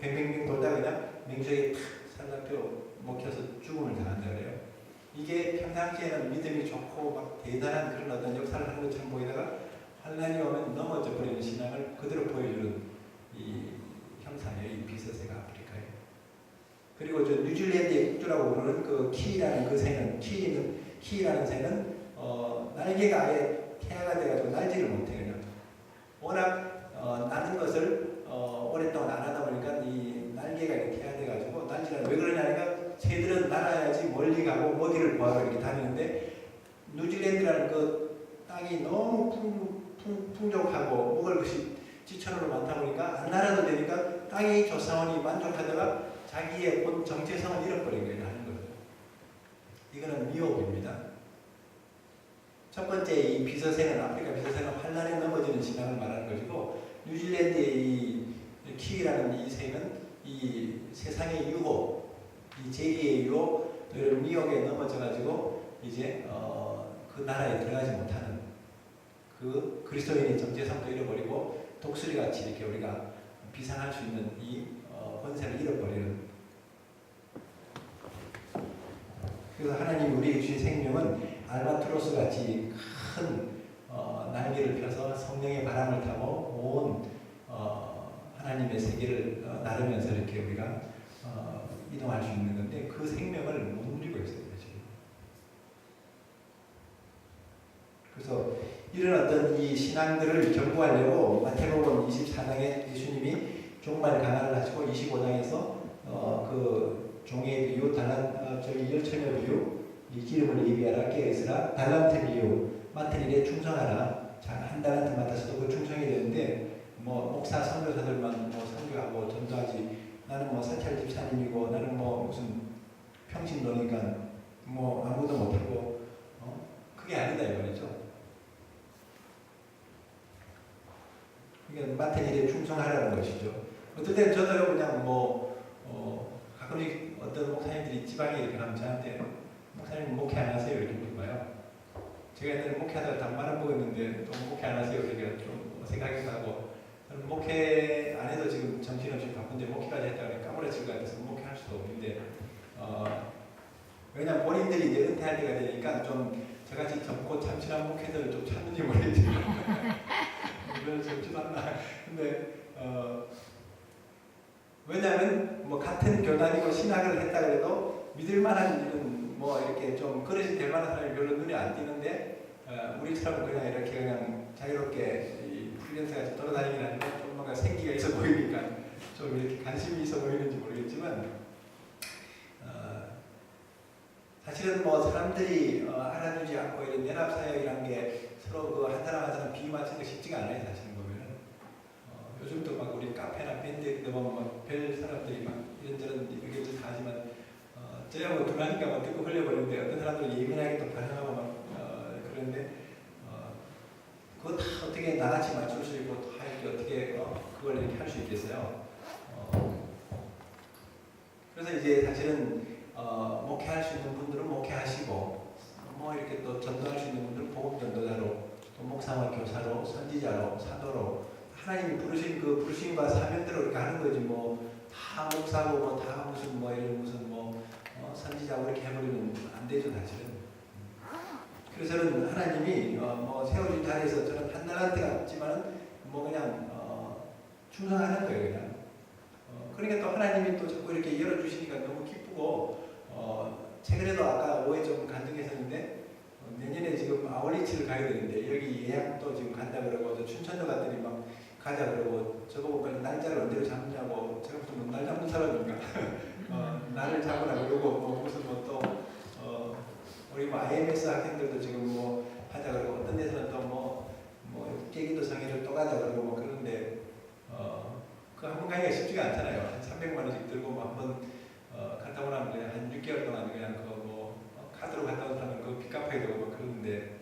뱅뱅뱅 돌다가 그냥 맹수에게 탁 살라뼈 먹혀서 죽음을 당한다 그래요. 이게 평상시에는 믿음이 좋고 막 대단한 그런 어떤 역사를 하는 것처럼 보이다가 환난이 오면 넘어져 버리는 신앙을 그대로 보여주는 이 형상이에요. 이 비서새가 아프리카에. 그리고 저 뉴질랜드의 국주라고 부르는 그 키라는 그 새는 키라는 새는 날개가 아예 태아가 돼가지고 날지를 못해요. 워낙 나는 것을 오랫동안 안 하다 보니까 이 날개가 이렇게 태아돼가지고 날지를 왜 그러냐니까 새들은 날아야지 멀리 가고 먹이를 구하러 이렇게 다니는데 뉴질랜드라는 그 땅이 너무 풍족하고 먹을 것이 지천으로 많다 보니까 안 날아도 되니까 땅이 조사원이 만족하다가 자기의 본 정체성을 잃어버린 거예요. 하는 거예요. 이거는 미혹입니다. 첫 번째 이 비서새는 아프리카 비서새는 환난에 넘어지는 신앙을 말하는 것이고 뉴질랜드의 이 키위라는 이 새는 이 세상의 유혹, 이 재기의 유혹, 이런 미혹에 넘어져가지고 이제 그 나라에 들어가지 못하는 그 그리스도인의 정체성도 잃어버리고 독수리같이 이렇게 우리가 비상할 수 있는 이 권세를 잃어버리는. 그래서 하나님이 우리에게 주신 생명은 알바트로스 같이 큰 날개를 펴서 성령의 바람을 타고 온 하나님의 세계를 나르면서 이렇게 우리가 이동할 수 있는 건데 그 생명을 못 누리고 있어요 지금. 그래서 이런 어떤 이 신앙들을 경고하려고 마태복음 24장에 예수님이 종말 강화를 하시고 25장에서 그 종의 비유, 저기 열처녀 비유, 이 기름을 예비하라, 깨어있으라, 달란트 비유, 맡은 일에 충성하라. 한 달란트 맡았어도 그 충성이 되는데 뭐 목사 선교사들만 뭐 선교하고 전도하지 나는 뭐 사찰 집사님이고 나는 뭐 무슨 평신도니까 뭐 아무도 못하고 그게 아니다 이 말이죠. 그러니까 맡은 일에 충성하라는 것이죠. 어떨 때는 저도 그냥 가끔씩 어떤 목사님들이 지방에 이렇게 가면 저한테 목사님 목회 안 하세요? 이렇게 물어봐요. 제가 옛날에 목회하다가 닭 말아먹었는데 또 목회 안 하세요? 그러니까 좀 어색하기도 하고 저는 목회 안 해도 지금 정신없이 바쁜데 목회까지 했다가 까무러질 것 같아서 목회할 수도 없는데 왜냐면 본인들이 이제 은퇴할 때가 되니까 좀 저같이 젊고 참신한 목회자를 좀 찾는지 모르겠지만 별로 젊지도 않나. 근데 왜냐하면 뭐 같은 교단이고 신학을 했다 그래도 믿을 만한 일은 뭐 이렇게 좀 그릇이 될 만한 사람이 별로 눈에 안 띄는데 우리처럼 그냥 이렇게 그냥 자유롭게 이 프리랜서 같이 돌아다니긴 아니고 좀 뭔가 생기가 있어 보이니까 좀 이렇게 관심이 있어 보이는지 모르겠지만 사실은 뭐 사람들이 알아주지 않고 이런 연합사역이라는 게 서로 그 한 사람 한 사람 비위 맞추는 게 쉽지가 않아요. 사실 보면은 요즘도 막 우리 카페나 밴드에 보면 막 별 사람들이 막 이런저런 얘기를 다 하지만 저야뭐 둘하니까 막 듣고 흘려버리는데 어떤 사람들은 예민하게 또 반응하고 막 그런데 그거 다 어떻게 나같이 맞출 수 있고 다 이렇게 어떻게 그걸 이렇게 할 수 있겠어요. 그래서 이제 사실은 목회할 수 있는 분들은 목회하시고 뭐 이렇게 또 전도할 수 있는 분들은 복음 전도자로 또 목사와 교사로 선지자로 사도로 하나님이 부르신 그 부르심과 사명대로 이렇게 하는 거지 뭐 다 목사고 뭐 다 무슨 뭐 이런 무슨 뭐 선지자고 이렇게 해버리면 안 되죠 사실은. 그래서는 하나님이 뭐 세워진 자리에서 저는 한 달한테 같지만 뭐 그냥 충성하는 거예요 그냥. 그러니까 또 하나님이 또 자꾸 이렇게 열어주시니까 너무 기쁘고 최근에도 아까 오해 좀 간증했었는데 내년에 지금 아울리치를 가야 되는데 여기 예약도 지금 간다 그러고 저 춘천도 갔더니 막 가자 그러고 저거 보고 날짜를 언제로 잡냐고 제가 무슨 날 잡는 사람인가 날을 잡으라 그러고 뭐 무슨 뭐 또 우리 뭐 IMS 학생들도 지금 뭐 하자 그러고 어떤 데서는 또 뭐 깨기도 성회를 또 가자 그러고 뭐 그러는데 그 한 번 가기가 쉽지가 않잖아요. 한 300만 원씩 들고 뭐 한번 갔다 오라면 그냥 한 6개월 동안 그냥 그뭐 카드로 갔다 온 사람은 그 빚 갚아야 되고 뭐 그러는데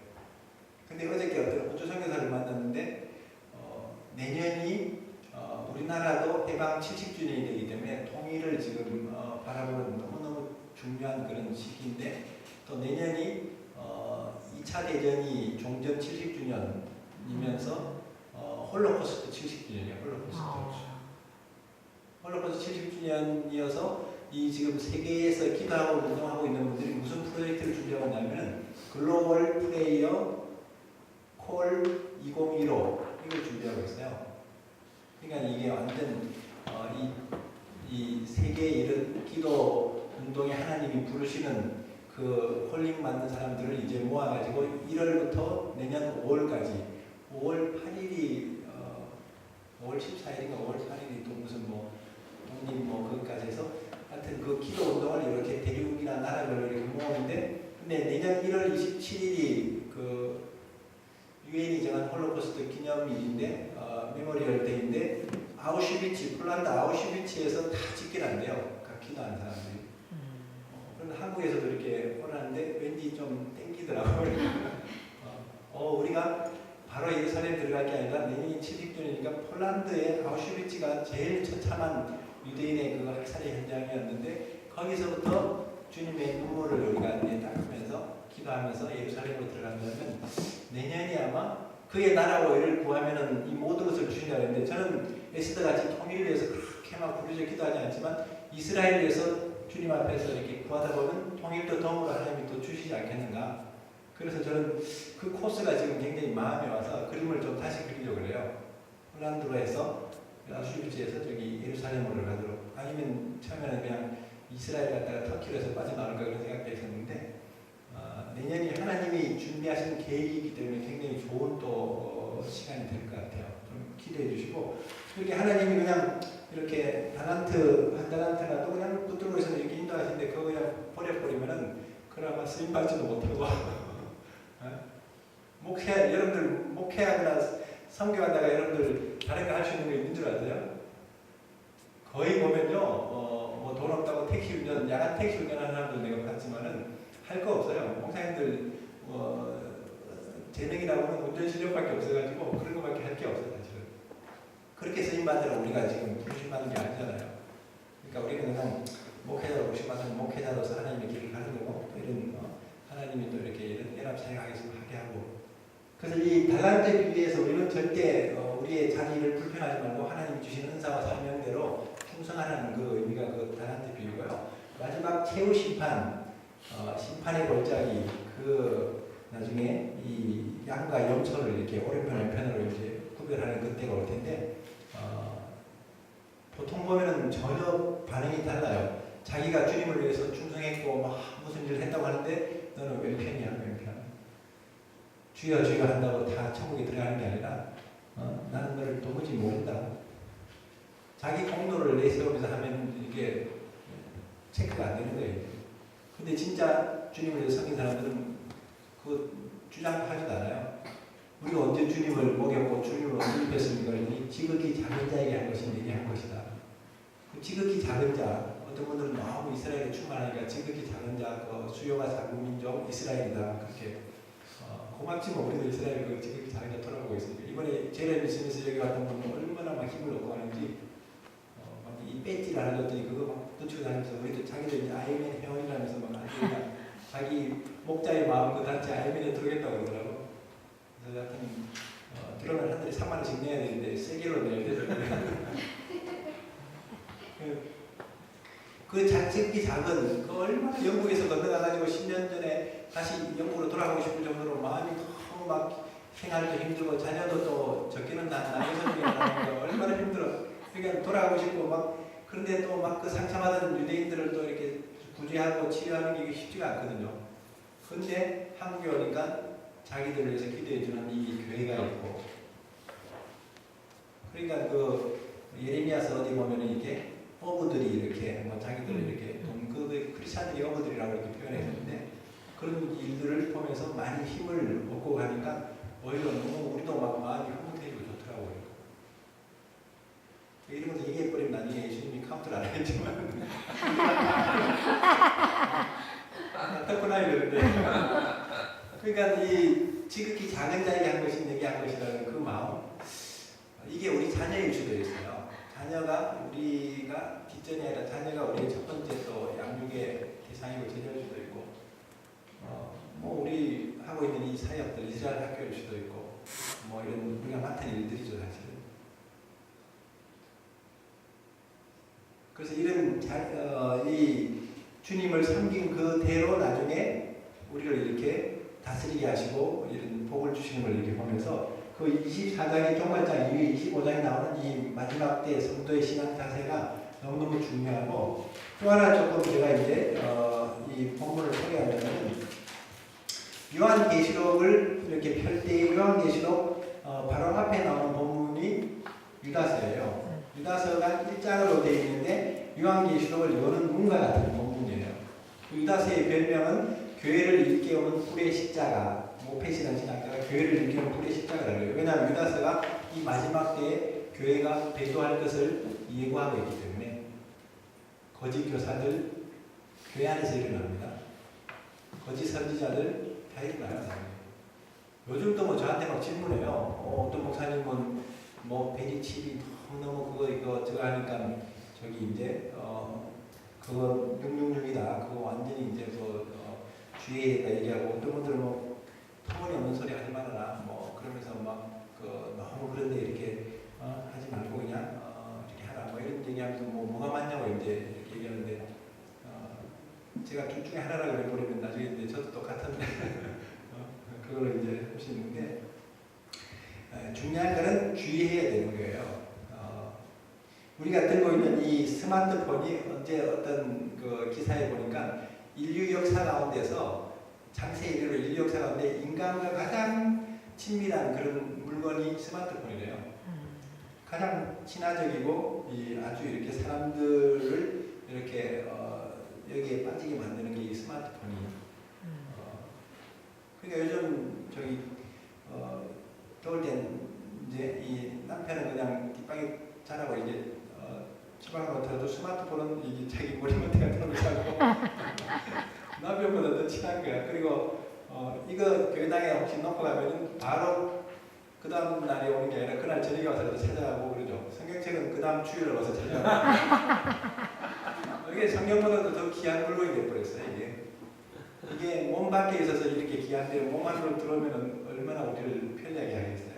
근데 어저께 어떤 우주 선교사를 만났는데 내년이 우리나라도 해방 70주년이 되기 때문에 통일을 지금 바라보는 너무너무 중요한 그런 시기인데 또 내년이 2차 대전이 종전 70주년이면서 홀로코스트 70주년이에요. 홀로코스트 70주년이어서 이 지금 세계에서 기도하고 운동하고 있는 분들이 무슨 프로젝트를 준비하고 있냐면 글로벌 플레이어 콜 2015 이걸 준비하고 있어요. 그러니까 이게 완전 이 세계에 이런 기도 운동에 하나님이 부르시는 그 콜링 맞는 사람들을 이제 모아가지고 1월부터 내년 5월까지 5월 8일이 5월 14일인가 5월 8일이 또 무슨 뭐 독립 뭐 그것까지 해서 하여튼 그 기도 운동을 이렇게 대륙이나 나라별로 이렇게 모으는데 근데 내년 1월 27일이 그 유엔이 정한 홀로코스트 기념일인데 메모리얼 데이인데 아우슈비츠 폴란드 아우슈비츠에서 다 집결한대요. 각 기도하는 사람들이. 그런데 한국에서도 이렇게 오라는데 왠지 좀 땡기더라고요. 우리가 바로 예루살렘 들어갈 게 아니라 내년이 70주년이니까 폴란드의 아우슈비츠가 제일 처참한 유대인의 그 학살의 현장이었는데 거기서부터 주님의 눈물을 우리가 닦으면서 기도하면서 예루살렘으로 들어간다면 내년이 아마 그의 나라와 의를 구하면은 이 모든 것을 주신다고 했는데 저는 에스더같이 통일을 위해서 그렇게 막 부르짖어 기도하지 않지만 이스라엘을 위해서 주님 앞에서 이렇게 구하다 보면 통일도 덤으로 하나님이 또 주시지 않겠는가. 그래서 저는 그 코스가 지금 굉장히 마음에 와서 그림을 좀 다시 그리려고 그래요. 폴란드로 해서 아우슈비츠에서 저기 예루살렘으로 가도록 아니면 처음에는 그냥 이스라엘 갔다가 터키로 해서 빠져나올까 그런 생각도 했었는데 내년이 하나님이 준비하신 계획이기 때문에 굉장히 좋은 또 시간이 될 것 같아요. 좀 기대해 주시고 이렇게 하나님이 그냥 이렇게 달란트 한 달란트라도 그냥 붙들고 있어서 이렇게 인도하시는데 그거 그냥 버려버리면은 그나마 쓰임 받지도 못하고 여러분들 목회하거나 선교하다가 여러분들 다른 거 할 수 있는 게 있는 줄 아세요? 거의 보면요 뭐 돈 없다고 택시 운전 야간 택시 운전하는 사람들 내가 봤지만은 할 거 없어요. 목사님들 재능이라고는 운전 실력밖에 없어가지고 그런 거밖에 할 게 없어요 사실은. 그렇게 쓰임 받으러 우리가 지금 부르심 받는 게 아니잖아요. 그러니까 우리는 그냥 목회자로 부르심 받으면 목회자로서 하나님의 길을 가는 거고 또 이런 하나님이 또 이렇게 이런 연합 사역하겠으면 하게 하고. 그래서 이 달란트에 비해서 우리는 절대 우리의 자리를 불편하지 말고 하나님이 주신 은사와 사명대로 충성하는 그 의미가 그 달란트 비유고요. 마지막 최후 심판, 심판의 골짜기 그 나중에 이 양과 염소를 이렇게 오른편 왼편으로 이제 구별하는 그때가 올 텐데 보통 보면은 전혀 반응이 달라요. 자기가 주님을 위해서 충성했고 막 무슨 일을 했다고 하는데 너는 왼편이야 왼편. 주여 주여 한다고 다 천국에 들어가는 게 아니라 나는 너를 도무지 모른다. 자기 공로를 내세우면서 하면 이게 체크가 안 되는 거예요. 근데 진짜 주님을 위해서 섬긴 사람들은 그 주장하지도 않아요. 우리가 언제 주님을 먹였고 주님을 언제 뵙습니까? 그러니 지극히 작은 자에게 한 것이 내게 한 것이다. 그 지극히 작은 자, 어떤 분들은 너무 이스라엘에 충만하니까 지극히 작은 자, 그 수요가 작은 민족 이스라엘이다. 그렇게 고맙지만 우리도 이스라엘 그 지극히 자기가 돌아보고 있습니다. 이번에 제레미 스미스 여기 왔던 분은 얼마나 막 힘을 얻고 하는지 막 이 배지를 하나 줬더니 그거 막 붙이고 다니면서 우리도 자기들 아이맨 회원이라면서 막 아주 그냥 자기 목자의 마음 그 단체 아이맨에 들어오겠다고 그러더라고. 그래서 하여튼 들어오면 한 달에 3만 원씩 내야 되는데 세게로 내야 되는데 그 작기 작은 그 얼마나 영국에서 건너가가지고 10년 전에 다시 영국으로 돌아가고 싶을 정도로 마음이 너무 막 생활도 힘들고 자녀도 또 적게는 나이서 중에 나는데 얼마나 힘들어. 그러니까 돌아가고 싶고 막 그런데 또 막 그 상처받은 유대인들을 또 이렇게 구제하고 치료하는 게 쉽지가 않거든요. 근데 한국에 오니까 자기들을 위해서 기도해주는 이 교회가 있고 그러니까 그 예레미야서 어디 보면은 이렇게 어부들이 이렇게 뭐 자기들 이렇게 그 크리스찬들이 어부들이라고 이렇게 표현했는데 그런 일들을 보면서 많이 힘을 얻고 가니까 오히려 너무 우리도 막 마음이 흐뭇해지고 좋더라고요. 이러면서 얘기해버리면 나중에 예수님이 카운트를 안 하겠지만 안타구나 이러는데 그러니까 이 지극히 작은 자에게 한 것이 내게 한 것이라는 그 마음 이게 우리 자녀일 수도 있어요. 자녀가 우리가 뒷전이 아니라 자녀가 우리의 첫 번째 또 양육의 대상이고 제자일 수도 있고 뭐 우리 하고 있는 이 사역들 이스라엘 학교일 수도 있고 뭐 이런 우리가 맡은 일들이죠 사실은. 그래서 이런 이 주님을 섬긴 그대로 나중에 우리를 이렇게 다스리게 하시고 이런 복을 주시는 걸 이렇게 보면서 그 24장의 종말장 이후에 25장에 나오는 이 마지막 때 성도의 신앙 자세가 너무너무 중요하고 또 하나 조금 제가 이제 이 본문을 소개하면은 요한계시록을 이렇게 펼 때 요한계시록 바로 앞에 나오는 본문이 유다서예요. 유다서가 1장으로 되어 있는데 요한계시록을 여는 문과 같은 본문이에요. 유다서의 별명은 교회를 일깨우는 불의 십자가, 모페시라는 신학자가 교회를 일깨우는 불의 십자가라고 해요. 왜냐하면 유다서가 이 마지막 때에 교회가 배도할 것을 예고하고 있기 때문에 거짓 교사들 교회 안에서 일어납니다. 거짓 선지자들 다 일어나요. 요즘도 뭐 저한테 막 질문해요. 어떤 목사님은 뭐 베리칩이 너무 그거 이거 저거 하니까 저기 이제 그거 666이다. 그거 완전히 이제 주의해야 얘기하고 어떤 분들은 뭐 터무니없는 소리 하지 말아라. 뭐 그러면서 막 너무 그런데 이렇게 하지 말고 그냥 이렇게 하라. 뭐 이런 얘기하면서 뭐가 맞냐고 이제 이렇게 얘기하는데 제가 둘 중에 하나라고 해버리면 나중에 이제 저도 똑같은 그걸 이제 할 수 있는데 중요한 거는 주의해야 되는 거예요. 우리가 들고 있는 이 스마트폰이 언제 어떤 그 기사에 보니까 인류 역사 가운데서 장세 이래로 인류 역사 가운데 인간과 가장 친밀한 그런 물건이 스마트폰이래요. 가장 친화적이고 아주 이렇게 사람들을 이렇게 여기에 빠지게 만드는 게 이 스마트폰이에요. 그러니까 요즘 저기 더울 땐 이제 이 남편은 그냥 뒷방에 자라고 이제 처방을 들어도 스마트폰은 이게 자기 머리맡에 갖다 놓자고 남편보다 더 친한 거야. 그리고 이거 교회당에 혹시 놓고 가면은 바로 그 다음 날에 오는 게 아니라 그날 저녁에 와서 찾아가고 그러죠. 성경책은 그 다음 주일에 와서 찾아가고 이게 성경보다도 더 귀한 물건이 돼버렸어요. 이게 몸 밖에 있어서 이렇게 귀한데 몸 안으로 들어오면 얼마나 우리를 편리하게 하겠어요.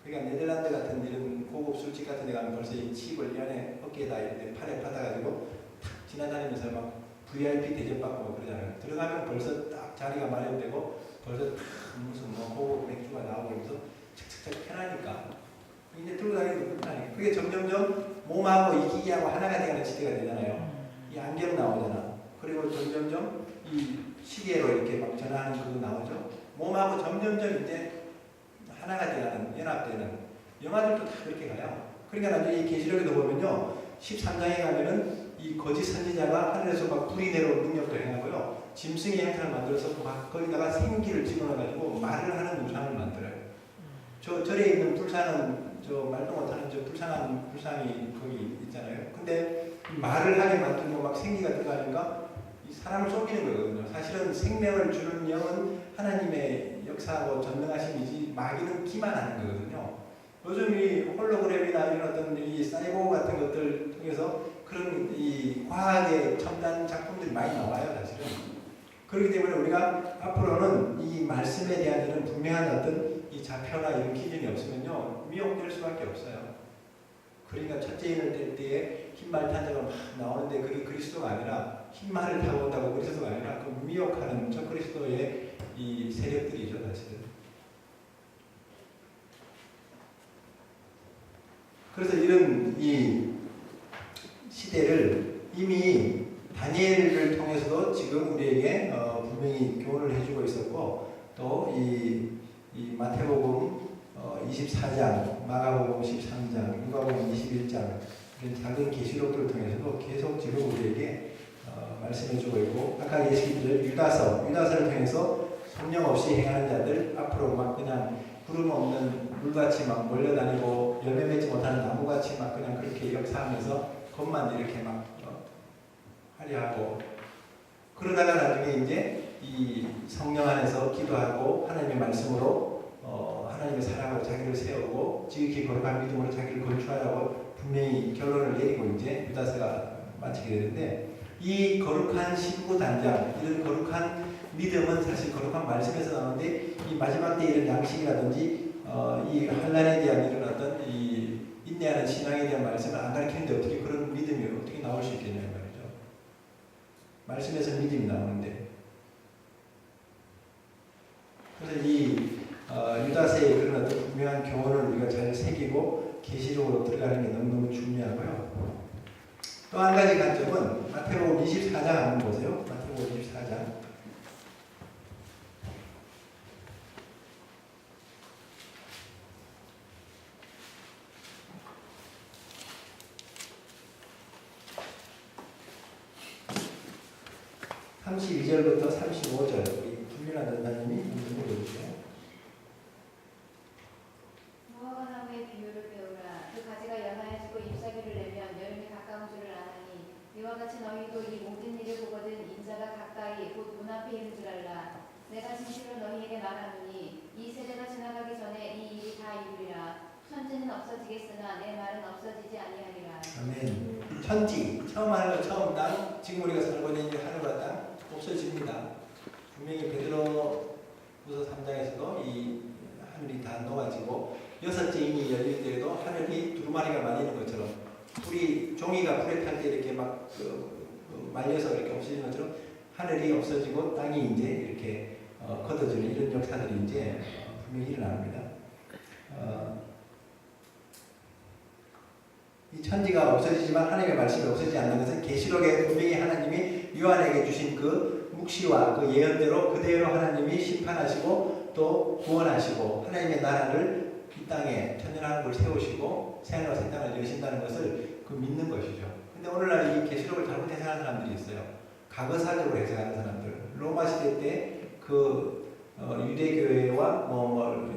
그러니까 네덜란드 같은 이런 고급 술집 같은 데 가면 벌써 이 칩을 이 안에 어깨에다 이렇게 팔에 받아가지고 탁 지나다니면서 막 VIP 대접받고 그러잖아요. 들어가면 벌써 딱 자리가 마련되고 벌써 탁 무슨 뭐 고급 맥주가 나오고 그러면서 착착착 편하니까 이제 들고 다니기도 불편하니까 그게 점점점 몸하고 이 기기하고 하나가 되는 시대가 되잖아요. 이 안경 나오잖아. 그리고 점점점 이 시계로 이렇게 막 전화하는 그거 나오죠. 몸하고 점점점 이제 하나가 되는 연합되는 영화들도 다 그렇게 가요. 그러니까 나중에 이 계시록에도 보면요. 13장에 가면은 이 거짓 선지자가 하늘에서 막 불이 내려오는 능력도 행하고요. 짐승의 형상을 만들어서 막 거기다가 생기를 집어넣어가지고 말을 하는 우상을 만들어요. 저 절에 있는 불사는 저 말도 못하는 저 불쌍한 불상이 거기 있잖아요. 근데 말을 하게 만들고 막 생기가 들어가니까 이 사람을 속이는 거거든요. 사실은 생명을 주는 영은 하나님의 역사하고 전능하심이지 마귀는 기만하는 거거든요. 요즘 이 홀로그램이나 이런 어떤 이 사이보그 같은 것들 통해서 그런 이 과학의 첨단 작품들이 많이 나와요, 사실은. 그렇기 때문에 우리가 앞으로는 이 말씀에 대한 이런 분명한 어떤 이 좌표나 이런 기준이 없으면요, 미혹될 수밖에 없어요. 그러니까 첫째인을 뗄 때에 흰말 탄자가 막 나오는데 그게 그리스도가 아니라 흰말을 타고 온다고 그리스도가 아니라 그 미혹하는 저 그리스도의 이 세력들이죠, 사실은. 그래서 이런 이 시대를 이미 다니엘을 통해서도 지금 우리에게 분명히 교훈을 해주고 있었고 또 이 마태복음 24장, 마가복음 13장, 누가복음 21장 이런 작은 계시록들을 통해서도 계속 지금 우리에게 말씀해주고 있고 아까 예시들 유다서를 통해서 성령 없이 행하는 자들 앞으로 막 그냥 구름 없는 물같이 막 몰려다니고 열매 맺지 못하는 나무같이 막 그냥 그렇게 역사하면서 겉만 이렇게 막 화려하고 그러다가 나중에 이제 이 성령 안에서 기도하고 하나님의 말씀으로 하나님의 사랑으로 자기를 세우고 지극히 거룩한 믿음으로 자기를 건축하라고 분명히 결론을 내리고 이제 유다서가 마치게 되는데 이 거룩한 신부 단장 이런 거룩한 믿음은 사실 거룩한 말씀에서 나오는데 이 마지막 때 이런 양식이라든지 이 환난에 대한 이런 어떤 이 인내하는 신앙에 대한 말씀을 안 가르치는데 어떻게 그런 믿음이 어떻게 나올 수 있겠냐는 말이죠. 말씀에서 믿음이 나오는데 그래서 이 유다서의 그런 어떤 분명한 교훈을 우리가 잘 새기고 계시록으로 들어가는 게 너무너무 중요하고요. 또 한 가지 관점은 마태복음 24장 한번 보세요. 마태복음 24장. (32절부터) (35절) 우리 김민아 전사님이 한번 읽어주세요. 무화과나무의 비유를 배우라. 그 가지가 연하여지고 잎사귀를 내면 여름이 가까운 줄을 아나니 이와 같이 너희도 이 모든 일을 보거든 인자가 가까이 곧 눈앞에 있는 줄 알라. 내가 진실로 너희에게 말하노니 이 세대가 지나가기 전에 이 일이 다 이루리라. 천지는 없어지겠으나 내 말은 없어지지 아니하리라. 아멘. 천지 처음 하늘 처음 땅 지금 우리가 살고 있는 하늘과 땅 없어집니다. 분명히 베드로후서 3장에서도 이 하늘이 다 녹아지고 여섯째 인이 열릴 때에도 하늘이 두루마리가 말리는 것처럼 불이 종이가 불에 탈 때 이렇게 막 말려서 이렇게 없어지는 것처럼 하늘이 없어지고 땅이 이제 이렇게 걷어지는 이런 역사들이 이제 분명히 일어납니다. 이 천지가 없어지지만 하나님의 말씀이 없어지지 않는 것은 계시록에 분명히 하나님이 요한에게 주신 그 묵시와 그 예언대로 그대로 하나님이 심판하시고 또 구원하시고 하나님의 나라를 이 땅에 천년왕국을 세우시고 새하늘과 새 땅을 여신다는 것을 그 믿는 것이죠. 근데 오늘날 이 계시록을 잘못 해석하는 사람들이 있어요. 과거사적으로 해석하는 사람들. 로마 시대 때 그 유대교회와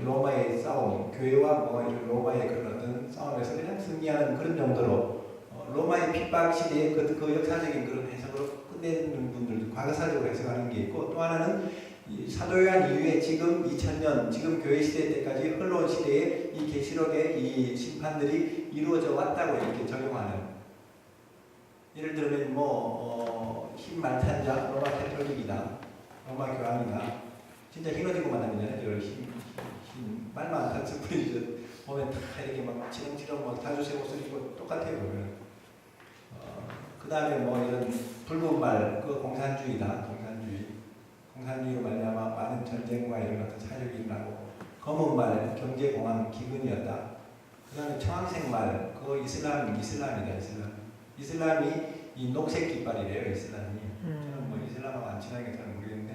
로마의 싸움, 교회와 로마의 그런 어떤 싸움에서 그냥 승리하는 그런 정도로 로마의 핍박 시대의 그 역사적인 그런 해석으로 끝내는 분들, 과거사적으로 해석하는 게 있고 또 하나는 사도요한 이후에 지금 2000년, 지금 교회 시대 때까지 흘러온 시대에 이 계시록의 이 심판들이 이루어져 왔다고 이렇게 적용하는. 예를 들면 흰 말탄자 로마 캐톨릭이다. 로마 교황이다. 진짜 흰옷 입고 만나면요. 흰 말만 안 탄 스프리죠. 보면 다 이렇게 막 치렁치렁 다주색 옷을 입고 똑같아요. 보면. 그 다음에 이런 붉은 말, 그 공산주의다. 공산주의로 말미암아 많은 전쟁과 이런 어떤 사력이 일어나고 검은 말, 경제공황 기근이었다. 그 다음에 청황색 말, 그거 이슬람이다. 이슬람이 이 녹색 깃발이래요. 이슬람이. 저는 이슬람하고 안 친하게 잘 모르겠는데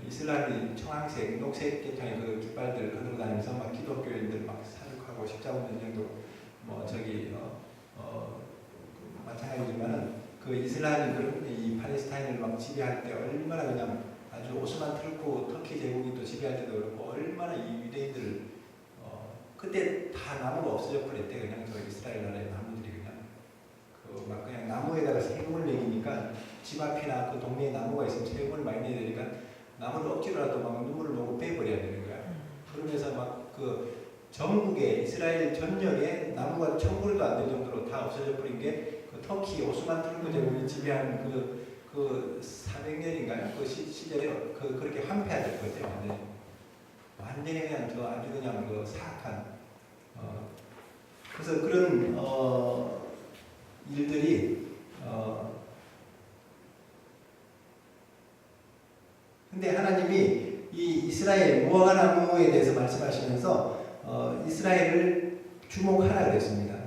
이슬람이 청황색, 녹색 계통의 그 깃발들 흔들고 다니면서 막 기독교인들 막 사륙하고 십자군 전쟁도 마찬가지지만은 그 이슬람이 이 팔레스타인을 막 지배할 때 얼마나 그냥 아주 오스만 터키 제국이 또 지배할 때도 그렇고 얼마나 이 유대인들 그때 다 나무가 없어져 버렸대. 그냥 저 이스라엘 나라의 나무들이 그냥 나무에다가 세금을 매기니까 집 앞이나 그 동네에 나무가 있으면 세금을 많이 내야 되니까 남을 억지로라도 막 눈물을 보고 빼버려야 되는 거야. 그러면서 막 그 전국에 이스라엘 전역에 나무가 1000그루도 안 될 정도로 다 없어져 버린 게 그 터키 오스만 투르크 제국이 지배한 그 400년인가요? 그 시절에 그렇게 황폐화됐거든요. 완전히 그냥 아주 그냥 그 사악한 그래서 그런 일들이 근데 하나님이 이 이스라엘 무화과 나무에 대해서 말씀하시면서 이스라엘을 주목하라 그랬습니다.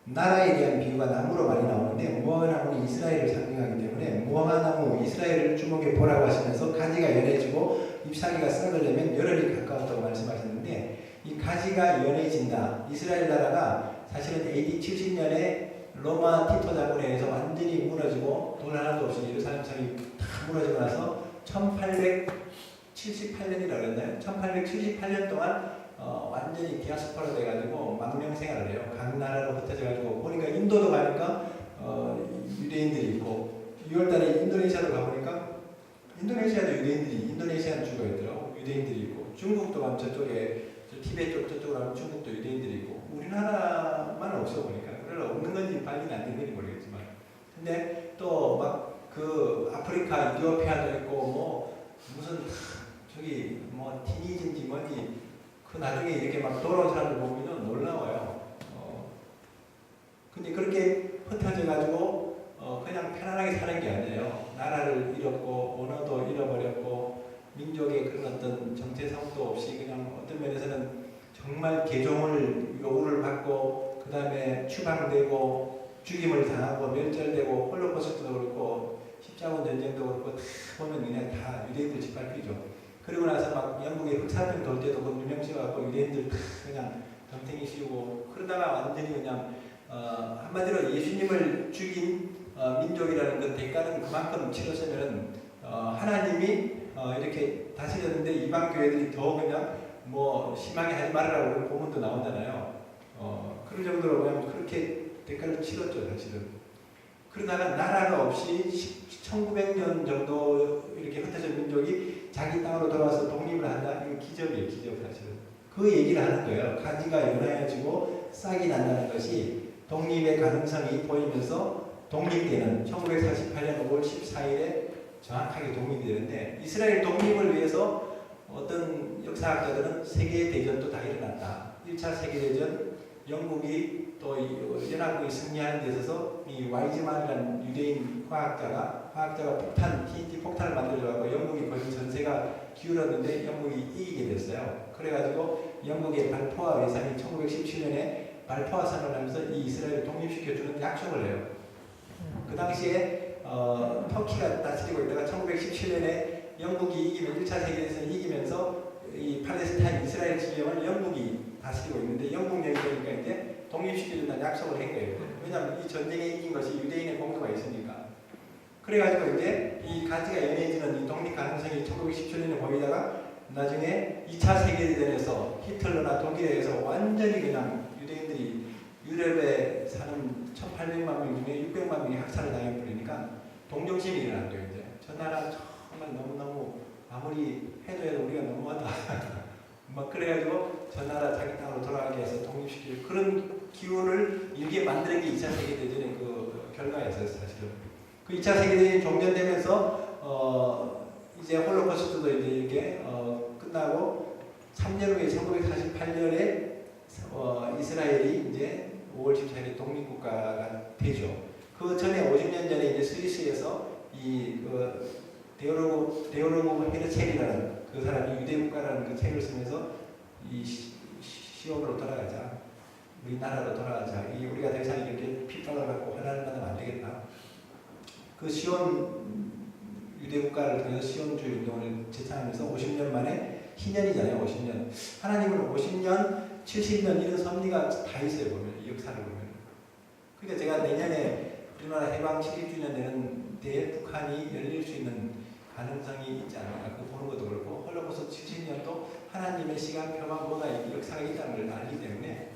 나라에 대한 비유가 나무로 많이 나오는데 무화과 나무는 이스라엘을 상징하기 때문에 무화과 나무 이스라엘을 주목해 보라고 하시면서 가지가 연해지고 잎사귀가 썩으려면 열흘이 가까웠다고 말씀하셨는데 이 가지가 연해진다. 이스라엘 나라가 사실은 AD 70년에 로마 티토 장군에 의해서 완전히 무너지고 돈 하나도 없이 예루살렘 성이 다 무너지고 나서 1878년이라고 그랬나요? 1878년 동안 완전히 디아스포라 돼가지고 망명 생활을 해요. 각 나라로 흩어져가지고 보니까 인도도 가니까 유대인들이 있고 6월달에 인도네시아로 가보니까 인도네시아도 인도네시아는 주가 있더라고. 유대인들이 있고 중국도 가면 저쪽에 티베트 쪽 저쪽으로 가면 중국도 유대인들이 있고 우리나라만 없어 보니까 그래서 없는 건지 발견이 안 된 건지 모르겠지만 근데 또 막 그 아프리카 이디오피아도 있고 뭐 무슨 저기 뭐 티니진지 뭐니 그 나중에 이렇게 막 돌아온 사람들 보면은 놀라워요. 근데 그렇게 흩어져 가지고 그냥 편안하게 사는 게 아니에요. 나라를 잃었고 언어도 잃어버렸고 민족의 그런 어떤 정체성도 없이 그냥 어떤 면에서는 정말 개종을 요구를 받고 그 다음에 추방되고 죽임을 당하고 멸절되고 홀로코스트도 그렇고 십자군 전쟁도 그렇고 다 보면 그냥 다 유대인들 짓밟히죠. 그리고 나서 막 영국에 흑사병 돌 때도 그 유명시와갖고 유대인들 다 그냥 덤탱이 씌우고 그러다가 완전히 그냥 한마디로 예수님을 죽인 민족이라는 그 대가는 그만큼 치렀으면은 하나님이 이렇게 다스렸는데 이방 교회들이 더 그냥 뭐 심하게 하지 말으라고 본문도 나오잖아요. 그런 정도로 그냥 그렇게 대가를 치렀죠 사실은. 그러다가 나라가 없이 1900년 정도 이렇게 흩어진 민족이 자기 땅으로 돌아와서 독립을 한다? 이거 기적이에요, 기적 사실은. 그 얘기를 하는 거예요. 가지가 연해지고 싹이 난다는 것이 독립의 가능성이 보이면서 독립되는 1948년 5월 14일에 정확하게 독립이 되는데 이스라엘 독립을 위해서 어떤 역사학자들은 세계대전도 다 일어났다. 1차 세계대전 영국이 또 연합국이 승리하는 데 있어서 이 와이즈만이라는 유대인 화학자가 TNT 폭탄을 만들어가고 영국이 거의 전세가 기울었는데 영국이 이기게 됐어요. 그래가지고 영국의 발포와 외상이 1917년에 발포와 선언을 하면서 이 이스라엘을 독립시켜주는 약속을 해요. 그 당시에 터키가 다스리고 있다가 1917년에 영국이 이기면 1차 세계대전을 이기면서 이 팔레스타인 이스라엘 지역을 영국이 다스리고 있는데 영국령이 되니까 이제 독립시켜준다는 약속을 한 거예요. 왜냐하면 이 전쟁에 이긴 것이 유대인의 공로가 있으니까. 그래가지고 이제 이 가지가 연해지는 이 독립 가능성이 1917년에 보이다가 나중에 2차 세계대전에서 히틀러나 독일에 의해서 완전히 그냥 유대인들이 유럽에 사는 1800만 명 중에 600만 명이 학살을 당해버리니까 동정심이 일어난 거예요. 이제 저 나라 정말 너무너무 아무리 해도 우리가 너무하다. 막 그래가지고 저 나라 자기 땅으로 돌아가게 해서 독립시킬 그런 기운을 일게 만드는 게 2차 세계대전의 그 결과였어요. 사실은. 그 2차 세계대전이 종전되면서 이제 홀로코스트도 이제 이렇게 끝나고 3년 후에 1948년에 이스라엘이 이제 5월 14일에 독립국가가 되죠. 그 전에 50년 전에 이제 스위스에서 이 데오로그 헤르첼이라는 그 사람이 유대국가라는 그 책을 쓰면서 이 시온으로 돌아가자, 우리나라로 돌아가자. 우리가 더 이상 이렇게 핍박을 받고 화난을 받으면 안 되겠다. 그 시온 유대국가를 통해서 시온주의 운동을 제창하면서 50년 만에 희년이잖아요. 50년. 하나님은 50년, 70년 이런 섭리가 다 있어요. 보면 이 역사를 보면. 그러니까 제가 내년에 우리나라 해방 70주년 되는 데 북한이 열릴 수 있는 가능성이 있지 않을까. 그 보는 것도 그렇고 홀로코스트 70년도 하나님의 시간표가 뭐다 이 역사가 있다는 걸 알기 때문에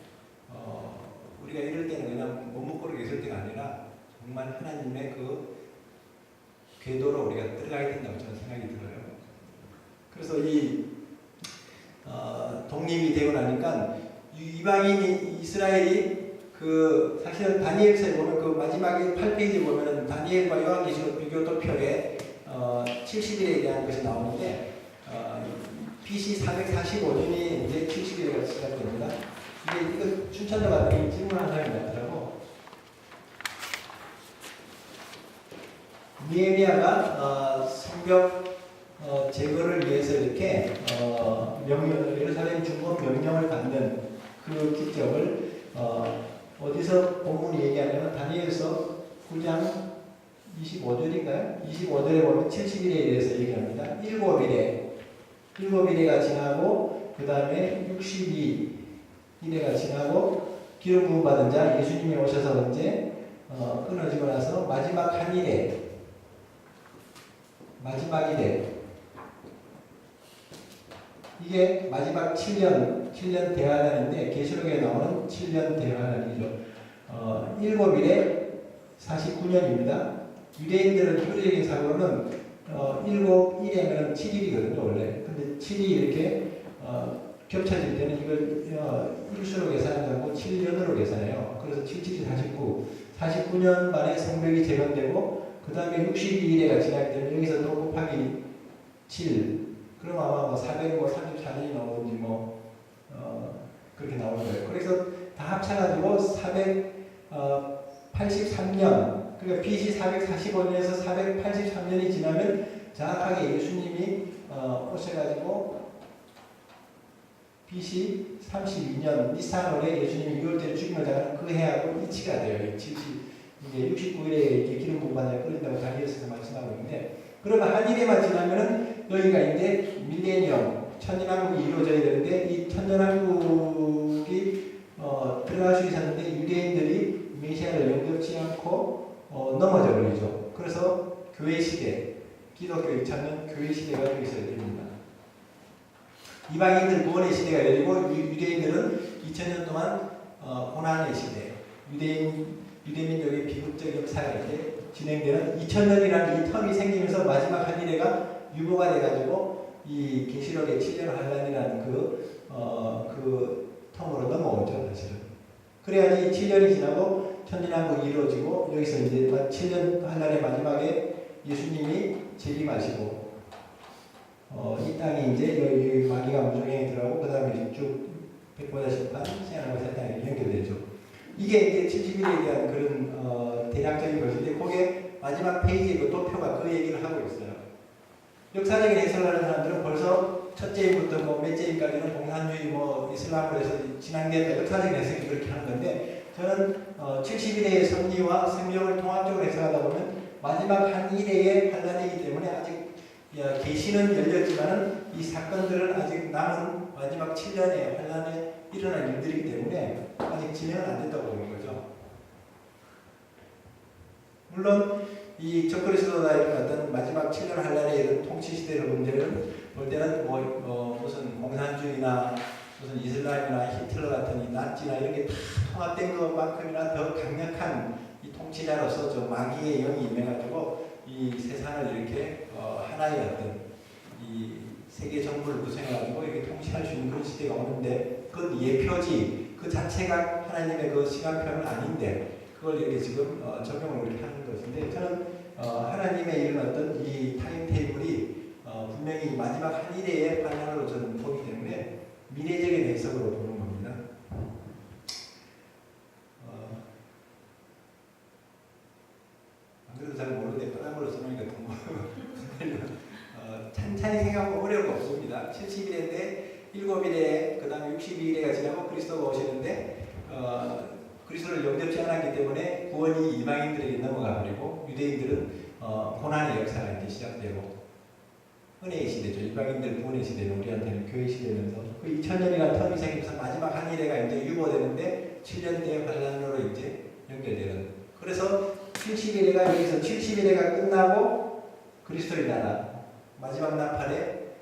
우리가 이럴 때는 그냥 머뭇거리고 있을 때가 아니라 정말 하나님의 그 궤도로 우리가 들어가야 된다고 저는 생각이 들어요. 그래서 이 독립이 되고 나니까 이방인 이스라엘이 그 사실은 다니엘서에 보면 그 마지막에 8페이지 보면은 다니엘과 요한계시록 비교도표에 70일에 대한 것이 나오는데 BC 445년이 이제 70일가 시작됩니다. 이거 춘천도 받은 질문한 사람이 많더라고. 니에미아가 성벽 제거를 위해서 이렇게 명령을 예루살렘 중공 명령을 받는 그 기적을 어디서 본문이 얘기하냐면 다니엘서 9장 25절인가요? 25절에 보면 70일에 대해서 얘기합니다. 7일에가 지나고 그 다음에 62일에가 지나고 기름 부음 받은 자 예수님이 오셔서 언제 끊어지고 나서 마지막 한 일에 이게 마지막 7년 대환란인데 계시록에 나오는 7년 대환란이죠. 7일에 49년입니다. 유대인들은 히브리적인 사고로는 7일에는 7일이거든요 원래. 근데 7이 이렇게 겹쳐질 때는 이걸 일수로 계산하지 않고 7년으로 계산해요. 그래서 77이 49년 만에 성벽이 재건되고 그 다음에 62일에가 지나기 때문에 여기서 또 곱하기 7 그럼 아마 434년이 나오는지 그렇게 나올 거예요. 그래서 다 합쳐가지고 483년 그러니까 BC 445년에서 483년이 지나면 정확하게 예수님이 오셔가지고 BC 32년 니산월에 예수님이 6월절에 죽임을 당하는 그 해하고 일치가 돼요. 이게 69일에 이렇게 기름 부음받아 끓인다고 다니엘서에서 말씀하고 있는데 그러면 한 일에만 지나면은 여기가 이제 밀레니엄 천년왕국이 이루어져야 되는데 이 천년왕국이 들어갈 수 있었는데 유대인들이 메시아를 영접치 않고 넘어져 버리죠. 그래서 교회 시대 기독교 2,000년 교회 시대가 여기서 열립니다. 이방인들 구원의 시대가 열리고 유대인들은 2000년 동안 고난의 시대 유대민족의 비극적 역사가 이제 진행되는 2000년이라는 이 텀이 생기면서 마지막 한 일회가 유보가 돼가지고 이 계시록의 7년 환란이라는 그 텀으로 넘어오죠 사실은. 그래야지 7년이 지나고 천년왕국이 이루어지고 여기서 이제 7년 환란의 마지막에 예수님이 재림하시고 이 땅이 이제 여기 마귀가 무정행에 들어가고 그 다음에 쭉 백보자 심판 세상과 사탄이 연결되죠. 이게 이제 70일에 대한 그런 대략적인 것인데 그게 마지막 페이지에 그 도표가 그 얘기를 하고 있어요. 역사적인 해석을 하는 사람들은 벌써 첫째부터 몇째까지는 공산주의 이슬람으로 해서 진행된 역사적인 해석이 그렇게 하는 건데 저는 70일의 섭리와 성경을 통합적으로 해석하다 보면 마지막 한 일회의 환란이기 때문에 아직 계시는 열렸지만은 이 사건들은 아직 남은 마지막 7년의 환란에 일어날 일들이기 때문에 아직 진행은 안 됐다고 보는 거죠. 물론 이 적그리스도나 이런 어떤 마지막 7년 환란의 이런 통치 시대를 볼 때는 무슨 공산주의나 무슨 이슬람이나 히틀러 같은 이 나치나 이런 게 다 통합된 것만큼이나 더 강력한 이 통치자로서 저 마귀의 영이 임해가지고 이 세상을 이렇게 하나의 어떤 이 세계 정부를 구성해가지고 이렇게 통치할 수 있는 그런 시대가 오는데 그건 예표지 그 자체가 하나님의 그 시간표는 아닌데 그걸 이렇게 지금 적용을 이렇게 하는 것인데 저는 하나님의 이런 어떤 이 타임테이블이 분명히 마지막 한 일회의 환란으로 저는 보기 때문에 미래적인 해석으로 보는 겁니다. 안 그래도 잘 모르는데 뻔한 쓰니까 찬찬히 생각하면 어려운 거 없습니다. 70일인데 7일에 그 다음에 62일에가 지나고 그리스도가 오시는데 그리스도를 영접지 않았기 때문에 구원이 이방인들에게 넘어가 버리고 유대인들은 고난의 역사가 이렇게 시작되고 은혜의 시대죠. 이방인들 구원의 시대는 우리한테는 교회 시대면서 그 2000년이라는 텀이 생기면서 마지막 한 일회가 이제 유보되는데 7년대 환란으로 이제 연결되는. 그래서 70일회가 여기서 70일회가 끝나고 그리스도의 나라 마지막 나팔에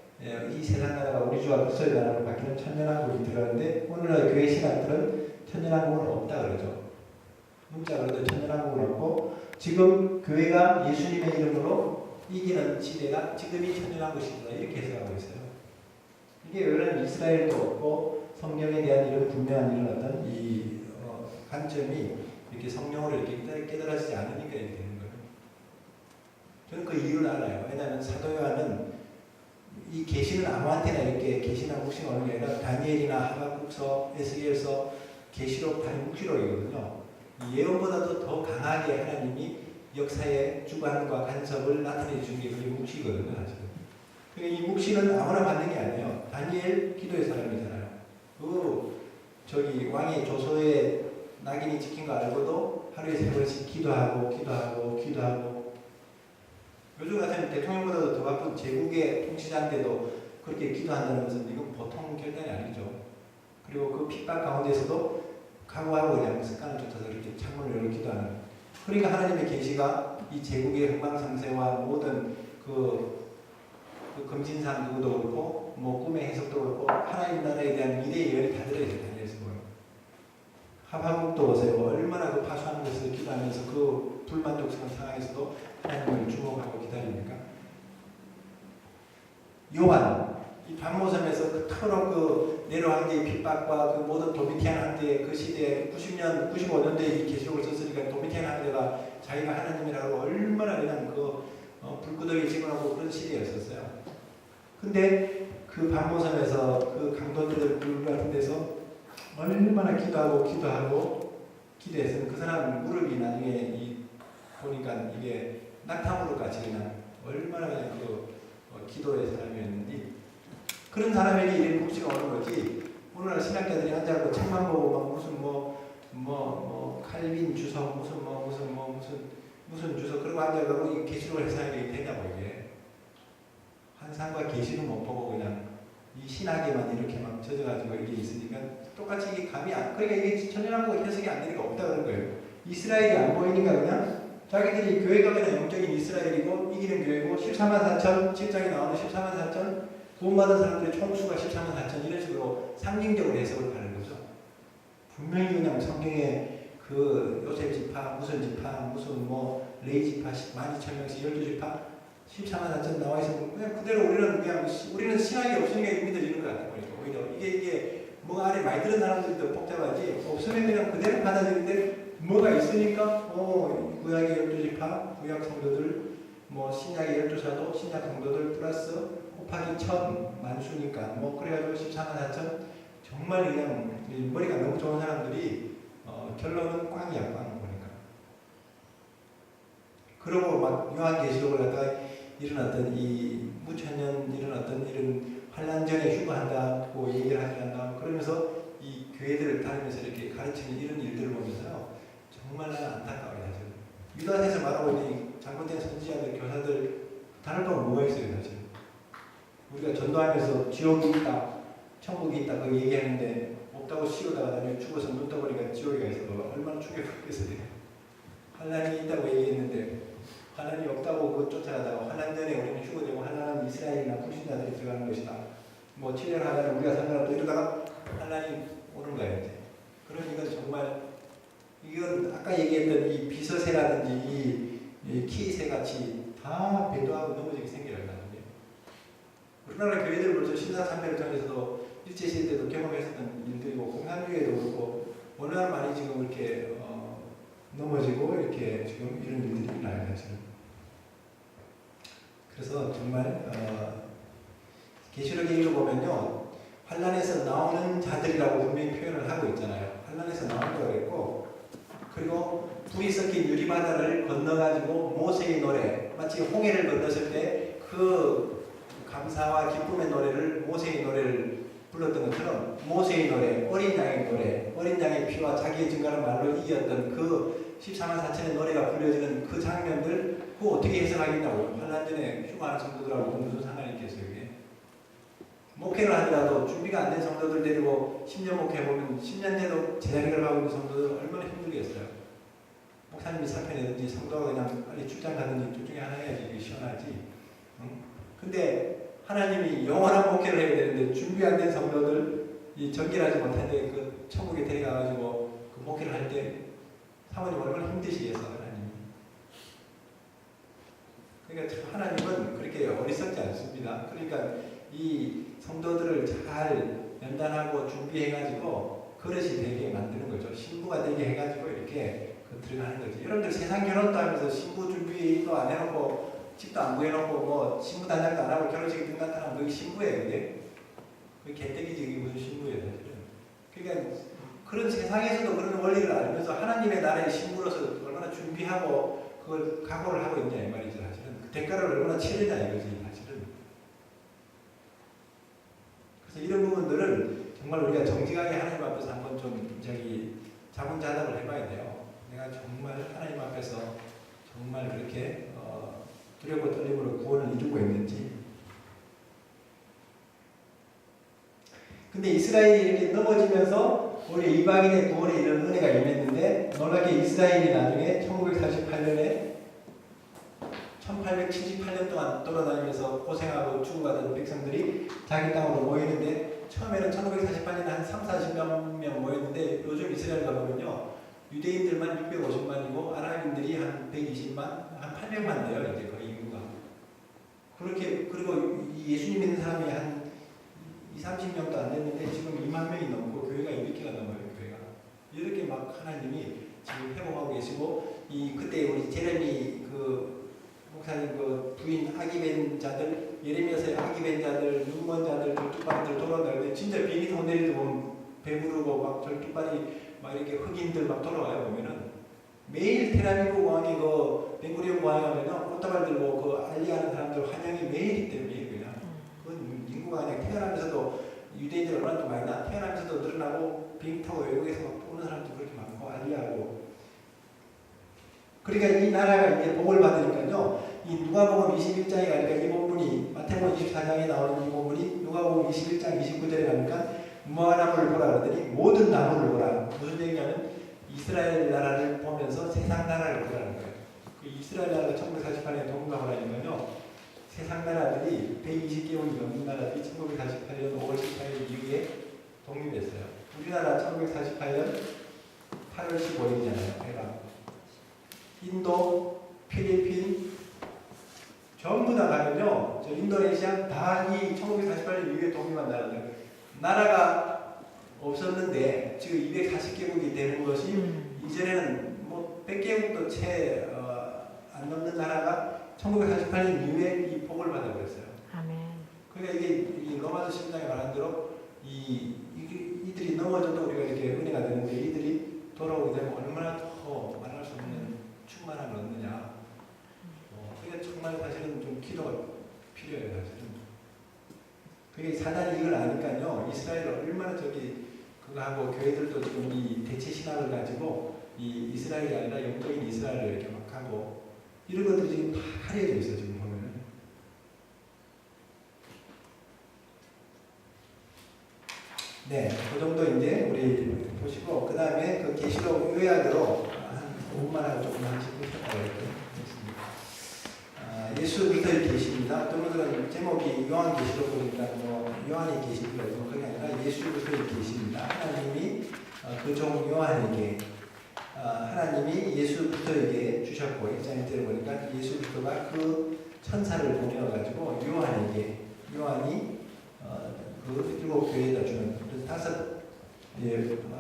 이 세상 나라가 우리 주와 그리스도의 나라로 바뀌는 천년왕국이 들어가는데 오늘날 교회 신학들은 천년왕국은 없다 그러죠. 문자로도 천년왕국은 없고 지금 교회가 예수님의 이름으로 이기는 시대가 지금이 천년왕국 시대다 이렇게 해석하고 있어요. 이게 왜냐면 이스라엘도 없고 성령에 대한 이런 분명한 이런 어떤 이 관점이 이렇게 성령으로 이렇게 깨달아지지 않으니까 이렇게 되는 거예요. 저는 그 이유를 알아요. 왜냐하면 사도 요한은 이 계시는 아무한테나 이렇게 계시나 묵시나 오는 게 아니라 다니엘이나 하박국서, 에스겔서, 계시록, 묵시록이거든요. 예언보다도 더 강하게 하나님이 역사의 주관과 간섭을 나타내 주는 게 그게 묵시거든요, 사실. 그러니까 이 묵시는 아무나 받는 게 아니에요. 다니엘 기도의 사람이잖아요. 저기 왕이 조서에 낙인이 찍힌 거 알고도 하루에 3번씩 기도하고 요즘 같은 대통령보다도 더 바쁜 제국의 통치자인데도 그렇게 기도한다는 것은 이건 보통 결단이 아니죠. 그리고 그 핍박 가운데서도 각오하고 그냥 습관을 쫓아서 이렇게 창문을 열고 기도하는. 그러니까 하나님의 계시가 이 제국의 흥망성쇠와 모든 그 금진상 누구도 그렇고 뭐 꿈의 해석도 그렇고 하나님 나라에 대한 미래의 예언이 다 들어있어요. 다니엘서 보면. 하박국도 보세요. 얼마나 그 파수하는 것을 기도하면서 그 불만족스러운 상황에서도 하나님을 주목하고 기다립니까? 요한 이 반모섬에서 그토록 네로왕제의 핍박과 그 모든 도미티안 황제의 그 시대에 90년, 95년대에 이 계시록을 썼으니까 도미티안 황제가 자기가 하나님이라고 얼마나 그냥 불구덩이 집어넣고 그런 시대였었어요. 근데 그 반모섬에서 그 강도들 굴 같은 데서 얼마나 기도해서 그 사람 무릎이 나중에 보니까 이게 낙타무릎 같이 그냥 얼마나 그냥 기도의 사람이었는지 그런 사람에게 이런 묵시가 오는 거지. 오늘날 신학자들이 앉아서 책만 보고 막 무슨 칼빈 주석 무슨 주석 그러고 앉아가고 이 계시록을 해석하게 되냐고 이게 환상과 계시를 못 보고 그냥 이 신학에만 이렇게 막 젖어가지고 이게 있으니까 똑같이 이게 감이 안 그러니까 이게 천연하고 해석이 안 되니까 없다 그런 거예요. 이스라엘이 안 보이니까 그냥 자기들이 교회가 그냥 영적인 이스라엘이고 이기는 교회고 14만 4천 7장에 나오는 14만 4천 구원받은 사람들의 총수가 14만 4천 이런 식으로 상징적으로 해석을 하는 거죠. 분명히 그냥 성경에 그 요셉 지파 무슨 레이 지파 12,000명씩 12지파 14만 4천 나와 있으면 그냥 그대로 우리는 신학이 없으니까 믿어지는 것 같아요. 오히려 이게 뭐가 안에 많이 들은 사람들도 복잡하지 없으면 그냥 그대로 받아들이는데 뭐가 있으니까 구약의 12지파 구약 성도들 신약의 12사도 신약 성도들 플러스 곱하기 1000 만수니까 그래가지고 14만 4천 정말 그냥 머리가 너무 좋은 사람들이 결론은 꽝이야 꽝 보니까. 그러고 막 요한계시록을 갖다가 이런 어떤 이 무천년 이런 어떤 이런 환란 전에 휴거한다고 얘기를 한다 그러면서 이 교회들을 다니면서 이렇게 가르치는 이런 일들을 보면서요 정말 나는 안타까워요 사실. 유다에서 말하고 있는 잘못된 선지자들 교사들 다를 바가 뭐가 있어요 사실. 우리가 전도하면서 지옥이 있다 천국이 있다 그 얘기하는데 없다고 씌우다가 나중에 죽어서 눈 떠보니까 지옥에 가서 얼마나 충격받겠어요. 환란이 있다고 얘기했는데 환란이 없다고 그거 쫓아가다가 환란 전에 우리는 휴거되고 환란은 이스라엘이나 불신자들이 들어가는 것이다. 7년 하나는 우리가 상관없다 이러다가 환란이 오는 거예요 이제. 그러니까 정말 이건 아까 얘기했던 이 비서새라든지 이 키새 같이 다 배도하고 넘어지게 생겨요. 우리나라 교회들 벌써 신사참배를 통해서도 일제시대 때도 경험했었던 일들이고 공산주의에도 그렇고 얼마나 많이 지금 이렇게 넘어지고 이렇게 지금 이런 일들이 일어나요 사실은. 그래서 정말 계시록에 읽어보면요 환란에서 나오는 자들이라고 분명히 표현을 하고 있잖아요. 환란에서 나온다고 그랬고 그리고 불이 섞인 유리바다를 건너가지고 모세의 노래 마치 홍해를 건넜을 때 그 감사와 기쁨의 노래를 모세의 노래를 불렀던 것처럼 모세의 노래, 어린 양의 노래, 어린 양의 피와 자기의 증거라는 말로 이었던 그 14만 4천의 노래가 불려지는 그 장면들 그거 어떻게 해석하겠냐고요. 환란 전에 휴가하는 성도들하고 무슨 상관이 있겠어요 이게. 목회를 하더라도 준비가 안 된 성도들 데리고 10년 목회해보면 10년 돼도 제자리를 하고 있는 성도들 얼마나 힘들겠어요. 목사님이 살펴내든지 성도가 그냥 빨리 출장 가든지 둘 중에 하나 해야지 이게 시원하지. 근데 하나님이 영원한 목회를 해야 되는데 준비 안 된 성도들 이 전결하지 못한데 그 천국에 데려가가지고 그 목회를 할 때 사모님 얼마나 힘드시겠어 하나님이. 그러니까 참 하나님은 그렇게 어리석지 않습니다. 그러니까 이 성도들을 잘 연단하고 준비해가지고 그릇이 되게 만드는 거죠. 신부가 되게 해가지고 이렇게 들어가는 거지. 여러분들 세상 결혼도 하면서 신부 준비도 안 해놓고 집도 안 구해놓고 뭐 신부 단장도 안 하고 결혼식에 등록하면 그게 신부예요. 그게 개떼기지. 그게 무슨 신부예요 사실은. 그러니까 그런 세상에서도 그런 원리를 알면서 하나님의 나라의 신부로서 얼마나 준비하고 그걸 각오를 하고 있냐 이 말이죠. 사실은 그 대가를 얼마나 치르냐 이거지 사실은. 그래서 이런 부분들을 정말 우리가 정직하게 하나님 앞에서 한번 좀 자문자답을 해봐야 돼요. 내가 정말 하나님 앞에서 정말 그렇게 두렵고 떨림으로 구원을 이루고 있는지. 근데 이스라엘이 이렇게 넘어지면서 우리 이방인의 구원에 이런 은혜가 임했는데 놀랍게 이스라엘이 나중에 1948년에 1878년 동안 돌아다니면서 고생하고 죽어가던 백성들이 자기 땅으로 모이는데 처음에는 1948년에 한 30-40만 명 모였는데 요즘 이스라엘 가보면요. 유대인들만 650만이고 아랍인들이 한 120만, 한 800만 돼요. 이제 거의 인구가. 그렇게 그리고 예수님 믿는 사람이 한 20-30명도 안 됐는데 지금 2만 명이 넘고 교회가 200개가 넘어요. 교회가. 이렇게 막 하나님이 지금 회복하고 계시고 그때 우리 제레미 목사님 부인 아기벤 자들 예레미야서의 아기벤 자들 눈먼 자들 절뚝발이들 돌아다니는데 진짜 비행기 타고 내릴 때 보면 배부르고 막 절뚝발이 막 이렇게 흑인들 막 돌아와요. 보면은 매일 테라비브 공항에 벤구리온 공항에 가면은 꽃다발 들고 알리하는 사람들 환영이 매일 있대요. 매일 그냥 그건 인구가 그냥 태어나면서도 유대인들 얼마나 좀 많이 나 태어나면서도 늘어나고 비행기 타고 외국에서 막 오는 사람도 그렇게 많고 알리하고. 그러니까 이 나라가 이제 복을 받으니까요. 이 누가복음 21장에 가니까 이 본문이 마태복음 24장에 나오는 이 본문이 누가복음 21장 29절에 가니까 무화과나무를 보라 그러더니 모든 나무를 보라. 무슨 얘기냐면 이스라엘 나라를 보면서 세상 나라를 보라는 거예요. 그 이스라엘 나라가 1948년에 독립하고 나니까요. 세상 나라들이 120개국이 넘는 나라들이 1948년 5월 18일 이후에 독립했어요. 우리나라 1948년 8월 15일이잖아요. 해방. 인도, 필리핀 전부 다 가면요. 저 인도네시아 다 이 1948년 이후에 독립한 나라들. 나라가 없었는데 지금 240개국이 되는 것이 이전에는 뭐 100개국도 채 안 넘는 나라가 1948년 이후에 이 복을 받아버렸어요. 아멘. 그러니까 이게 이 로마서 10장에 말한 대로 이들이 넘어져도 우리가 이렇게 은혜가 되는데 이들이 돌아오게 되면 얼마나 더 말할 수 없는 충만함을 얻느냐. 그게 정말 사실은 좀 기도가 필요해요. 사실은. 그게 사단이 이걸 아니까요. 이스라엘을 얼마나 그거 하고 교회들도 지금 이 대체 신학을 가지고 이 이스라엘이 아니라 영적인 이스라엘을 이렇게 막 하고 이런 것들이 지금 다 가려져 있어 지금 보면은. 네, 그 정도 이제 우리 보시고 그 다음에 그 계시록 요약으로 한 5분만 하고 조금 하시고 있습니다. 예수 그리스도의 계시입니다. 어떤 분들은 제목이 요한 계시록 보니까 요한의 계시가 그게 아니라 예수 그리스도의 계시입니다. 하나님이 그 종 요한에게 하나님이 예수 그리스도에게 주셨고 1장 1절에 보니까 예수 그리스도가 그 천사를 보내어가지고 요한이 그 일곱 교회에다 주는 그래서 5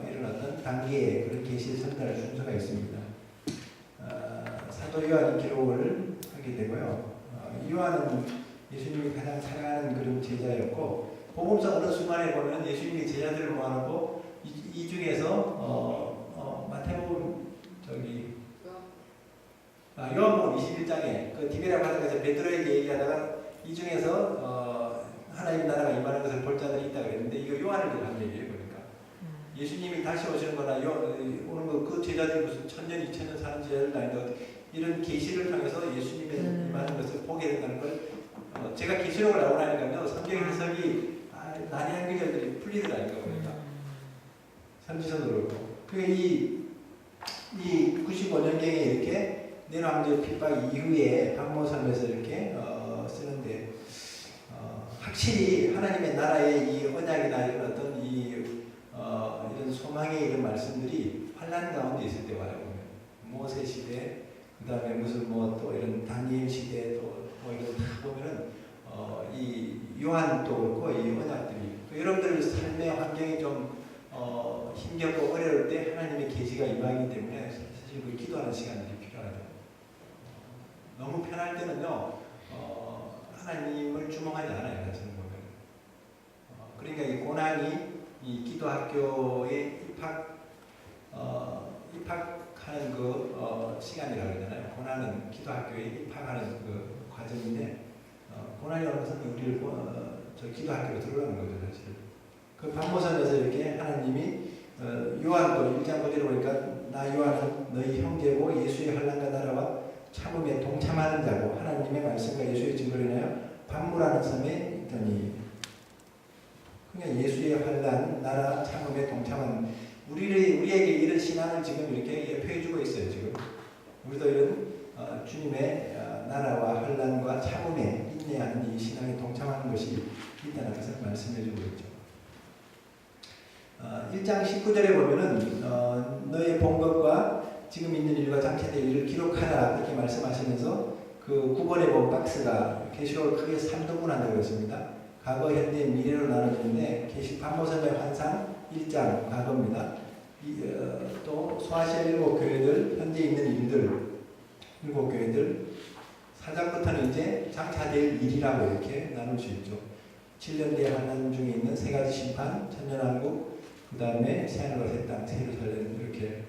이런 어떤 단계의 그런 계시를 전달할 순서가 있습니다. 사도 요한이 기록을 하게 되고요. 요한은 예수님이 가장 사랑하는 그런 제자였고 복음서 어느 순간에 보면 예수님이 제자들을 모아놓고 이 중에서 마태복음 요한복음 21장에 그 디베라 바다에서 베드로에게 얘기하다가 이 중에서 하나님 나라가 임하는 것을 볼 자들이 있다 그랬는데 이거 요한을 한 얘기예요. 그러니까 예수님이 다시 오시는 거나 오는 거 그 제자들이 무슨 1000년 2000년 사는 제자들 아닌데 이런 계시를 통해서 예수님의 임하는 것을 보게 된다는 걸 제가 계시록을 나오고 나니까요. 성경 해석이 난해한 구절들이 풀리더라고요. 그러니까 선지서도 그렇고 그러니까 이 95년경에 이렇게 내로왕조 핍박 이후에 박모섬에서 이렇게 쓰는데 확실히 하나님의 나라의 이 언약이나 이런 어떤 이런 소망의 이런 말씀들이 환란 가운데 있을 때 와요. 모세 시대, 그 다음에 무슨 또 이런 다니엘 시대, 또 뭐 이거 다 보면은 이 요한도 그렇고 이 언약들이 여러분들 삶의 환경이 좀 힘겹고 어려울 때 하나님의 계시가 임하기 때문에 사실 그 기도하는 시간들이 필요하죠. 너무 편할 때는요 하나님을 주목하지 않아요. 저는 보면 그러니까 이 고난이 이 기도학교에 입학하는 그 시간이라고 그러잖아요. 고난은 기도학교에 입학하는 그 과정인데 고난이 오는 것은 우리를 저 기도학교로 들어가는 거죠, 사실. 그 반모선에서 이렇게 하나님이 요한도 1장 9절에 보니까 나 요한은 너희 형제고 예수의 환난과 나라와 참음에 동참하는 자고 하나님의 말씀과 예수의 증거를 인하여 반모라는 섬에 있더니 그냥 예수의 환난, 나라, 참음에 동참하는 우리에게 이런 신앙을 지금 이렇게 예표해주고 있어요. 지금 우리도 이런 주님의 나라와 환난과 참음에 인내하는 이 신앙에 동참하는 것이 있다는 것을 말씀해주고 있죠. 1장 19절에 보면은 너의 본 것과 지금 있는 일과 장차될 일을 기록하라 이렇게 말씀하시면서 그 9번에 본 박스가 계시록을 크게 3등분 한다고 했습니다. 과거, 현대, 미래로 나눠지는데 반모선의 환상 1장 과거입니다. 또 소아시아 7교회들, 현재 있는 일들 7교회들 4장부터는 이제 장차될 일이라고 이렇게 나눌 수 있죠. 7년 뒤에 환난 중에 있는 세 가지 심판, 천년왕국, 그 다음에 새하늘과 새 땅, 새 예루살렘 이렇게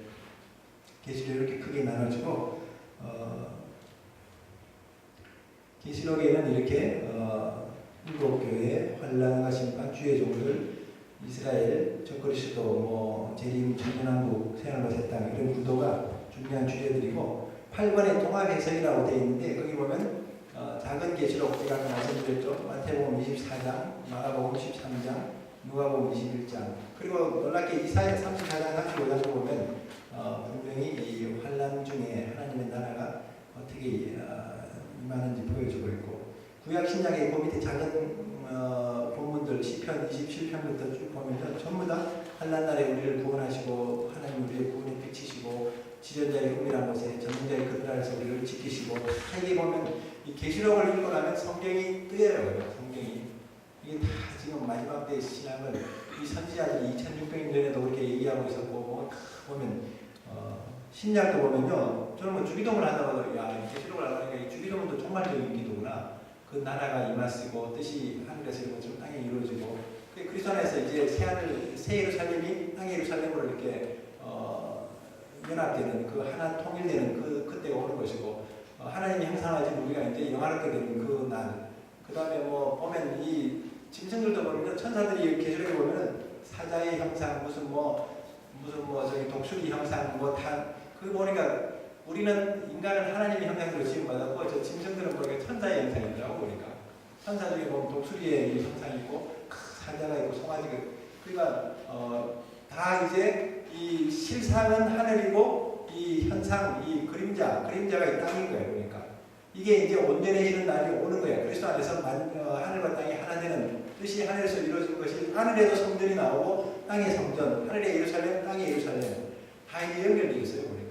계시록 이렇게 크게 나눠지고 계시록에는 이렇게 7교회 환난과 심판, 주의 종들, 이스라엘, 적그리스도, 뭐 재림, 천년왕국, 새하늘과 새 땅 이런 구도가 중요한 주제들이고 8번에 통합 해석이라고 되어 있는데 거기 보면 작은 계시록 제가 아까 말씀드렸죠. 마태복음 24장, 마가복음 13장, 누가복음 21장 그리고 놀랍게 이사야 34장, 35장을 보면 분명히 이 환난 중에 하나님의 나라가 어떻게 임하는지 보여주고 있고 구약 신약의 그 밑에 작은 본문들 시편 27편부터 쭉 보면 전부 다 환난 날에 우리를 구원하시고 하나님 우리의 구원에 비치시고 지존자의 은밀한 곳에 전능자의 그늘 아래서 우리를 지키시고 이게 보면 이 계시록을 읽고 나면 성경이 뜨여요. 성경이 이게 다 지금 마지막 때의 신앙을 이 선지자들이 2600년 전에도 그렇게 얘기하고 있었고 보면 신약도 보면요. 저는 뭐 주기도문을 한다고 야 계시록을 하니까 이 주기도문도 종말적인 기도구나. 그 나라가 임하시고 뜻이 하늘에서 이루어지고 땅에 이루어지고 그리스도 안에서 이제 새 예루살렘이 땅의 예루살렘으로 이렇게 연합되는 그 하나 통일되는 그때가 오는 것이고 하나님이 형상화하신 우리가 이제 영화롭게 되는 그 날. 그 다음에 뭐 보면 이 짐승들도 보면 천사들이 계시록에 보면은 사자의 형상 무슨 뭐 저기 독수리 형상 뭐 다 그 보니까 우리는 인간은 하나님의 형상으로 지음받았고 저 짐승들은 보니까 천사의 형상이라고 보니까 천사 중에 보면 독수리의 형상이 있고 사자가 있고 송아지가 그러니까 다 이제 이 실상은 하늘이고 이 현상 이 그림자가 이 땅인 거예요. 그러니까 이게 이제 온전해지는 날이 오는 거예요. 그리스도 안에서 하늘과 땅이 하나 되는 뜻이 하늘에서 이루어진 것이 하늘에도 성전이 나오고 땅의 성전 하늘의 예루살렘 땅의 예루살렘 다 이게 연결되어 있어요. 보니까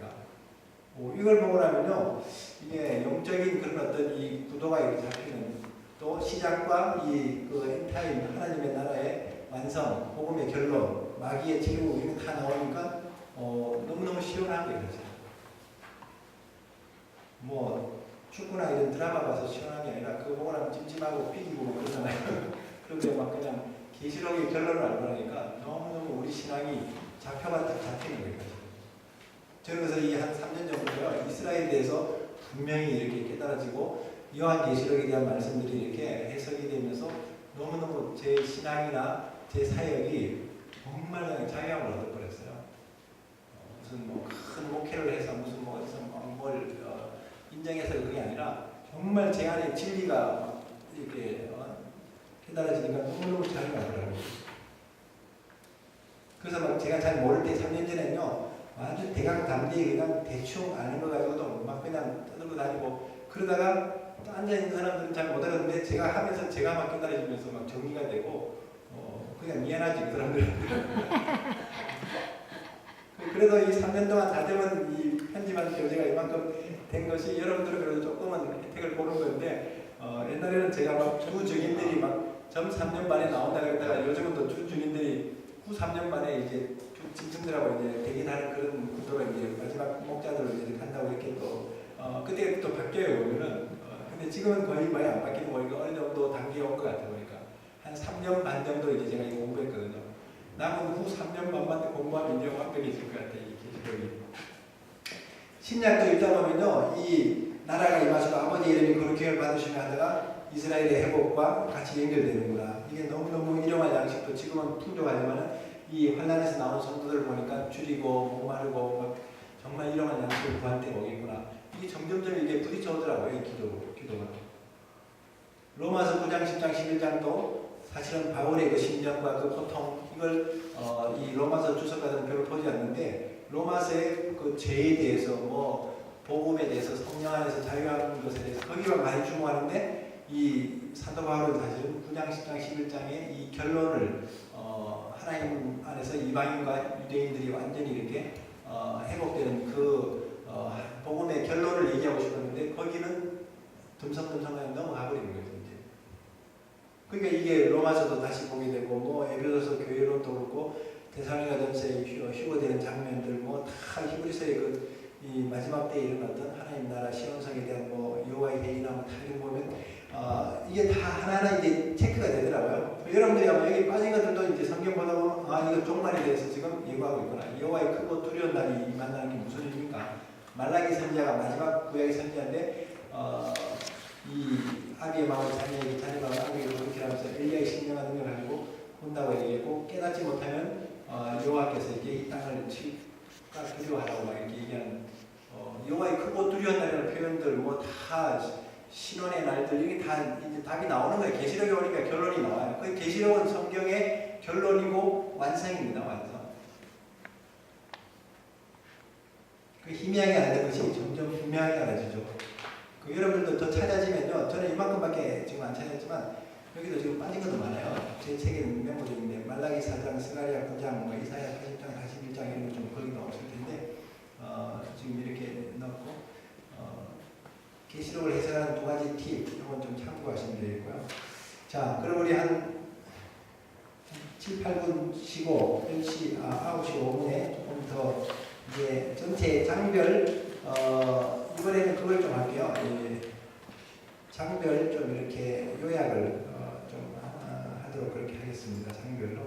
이걸 보고 나면요 이게 영적인 그런 어떤 이 구도가 이렇게 잡히는 또 시작과 이 그 엔타임 하나님의 나라의 완성 복음의 결론 마귀의 제국 이런 다 나오니까 너무너무 시원한 거예요. 뭐 축구나 이런 드라마 봐서 시원한 게 아니라 그거 보고 나면 찜찜하고 삐기고 그러잖아요. 그런데 막 그냥 계시록의 결론을 알고 나니까 너무너무 우리 신앙이 잡혀만 딱 잡히는 거예요. 저는 그래서 이 한 3년 정도요 이스라엘에 대해서 분명히 이렇게 깨달아지고 요한계시록에 대한 말씀들이 이렇게 해석이 되면서 너무너무 제 신앙이나 제 사역이 정말 그냥 자유함을 얻어버렸어요. 무슨 뭐 큰 목회를 해서 무슨 뭐 어디서 뭘 인정해서 그게 아니라 정말 제 안에 진리가 이렇게 깨달아지니까 너무너무 자유하더라고요. 그래서 막 제가 잘 모를 때 3년 전에는요 완전 대강담대히 그냥 대충 아는 거 가지고도 막 그냥 떠들고 다니고 그러다가 앉아있는 사람들은 잘 못 알아듣는데 제가 하면서 제가 막 깨달아지면서 막 정리가 되고 그냥 미안하지 그 사람들. 그래도 이 3년 동안 다 되면 이 편집한 교재가 이만큼 된 것이 여러분들은 그래도 조금은 혜택을 보는 건데 옛날에는 제가 막 주 증인들이 막 점 3년 만에 나온다 그랬다가 요즘은 또 주 증인들이 후 3년 만에 이제 주 짐승들하고 이제 대기하는 그런 구도가 이제 마지막 목자들로 이제 간다고 이렇게 또 그때 또 바뀌어요 보면은. 근데 지금은 거의 많이 안 바뀌고 보니까 어느 정도 단계에 온 것 같아 보니까 한 3년 반 정도 이제 제가 이거 공부했거든요. 남은 후 3년 반만 공부하면 이제 완벽해질 것 같아 이 계시록이. 신약도 읽다 보면요, 이 나라가 임하시고 아버지 이름이 거룩행을 받으시며 하다가 이스라엘의 회복과 같이 연결되는구나. 이게 너무너무 일용할 양식도 지금은 풍족하지만 이 환란에서 나온 성도들을 보니까 줄이고 목마르고 정말 일용할 양식을 구할 때가 오겠구나. 이게 점점점 이게 부딪혀 오더라고요. 이 기도가. 로마서 9장, 10장, 11장도 사실은 바울의 그 심정과 그 고통 이걸 이 로마서 주석가들은 별로 보지 않는데 로마서의 그 죄에 대해서 복음에 대해서 성령 안에서 자유하는 것에 대해서 거기만 많이 주목하는데 이 사도 바울은 사실은 9장, 10장, 11장의 이 결론을 하나님 안에서 이방인과 유대인들이 완전히 이렇게 회복되는 그 복음의 결론을 얘기하고 싶었는데 거기는 듬성듬성하게 넘어가버리는 거죠. 이제. 그러니까 이게 로마서도 다시 보게 되고 에베소서 교회론도 그렇고 데살로니가전서에 휴거되는 장면들 다 히브리서의 이 마지막 때에 일어났던 하나님 나라 시온성에 대한 여호와의 회의나 다 이런 보면 이게 다 하나하나 이제 체크가 되더라고요. 여러분들이 아마 여기 빠진 것들도 이제 성경 보다 보면 이거 종말에 대해서 지금 예고하고 있구나. 여호와의 크고 두려운 날이 임한다는 게 무슨 의미입니까? 말라기 선지자가 마지막 구약의 선지자인데 이 아비의 마음을 자녀에게 자녀 마음을 아비에게 그렇게 하면서 엘리야의 신령한 능력을 가지고 온다고 얘기했고 깨닫지 못하면 여호와께서 이제 이 땅을 그리워하라고 막 이렇게 얘기하는 여호와의 크고 두려운 날이라는 표현들 다 신원의 날들 이게 다 이제 답이 나오는 거예요. 계시록에 오니까 결론이 나와요. 그 계시록은 성경의 결론이고 완성입니다. 완성. 그 희미하게 알는 것이 점점 분명하게 알아지죠. 그 여러분들도 더 찾아지면요. 저는 이만큼밖에 지금 안 찾았지만 여기도 지금 빠진 것도 많아요. 제 책에는 메모적인데 말라기 4장, 스가랴 9장, 이사야 80장, 41장 이런 거 좀 거기도 없을 텐데 지금 이렇게 넣고 계시록을 해석하는 두 가지 팁 이건 좀 참고하시면 되겠고요. 자, 그럼 우리 한 7, 8분 쉬고 9시 5분에 조금 더 이제 전체 장별 이번에는 그걸 좀 할게요. 장별 좀 이렇게 요약을 좀 하도록 그렇게 하겠습니다. 장별로.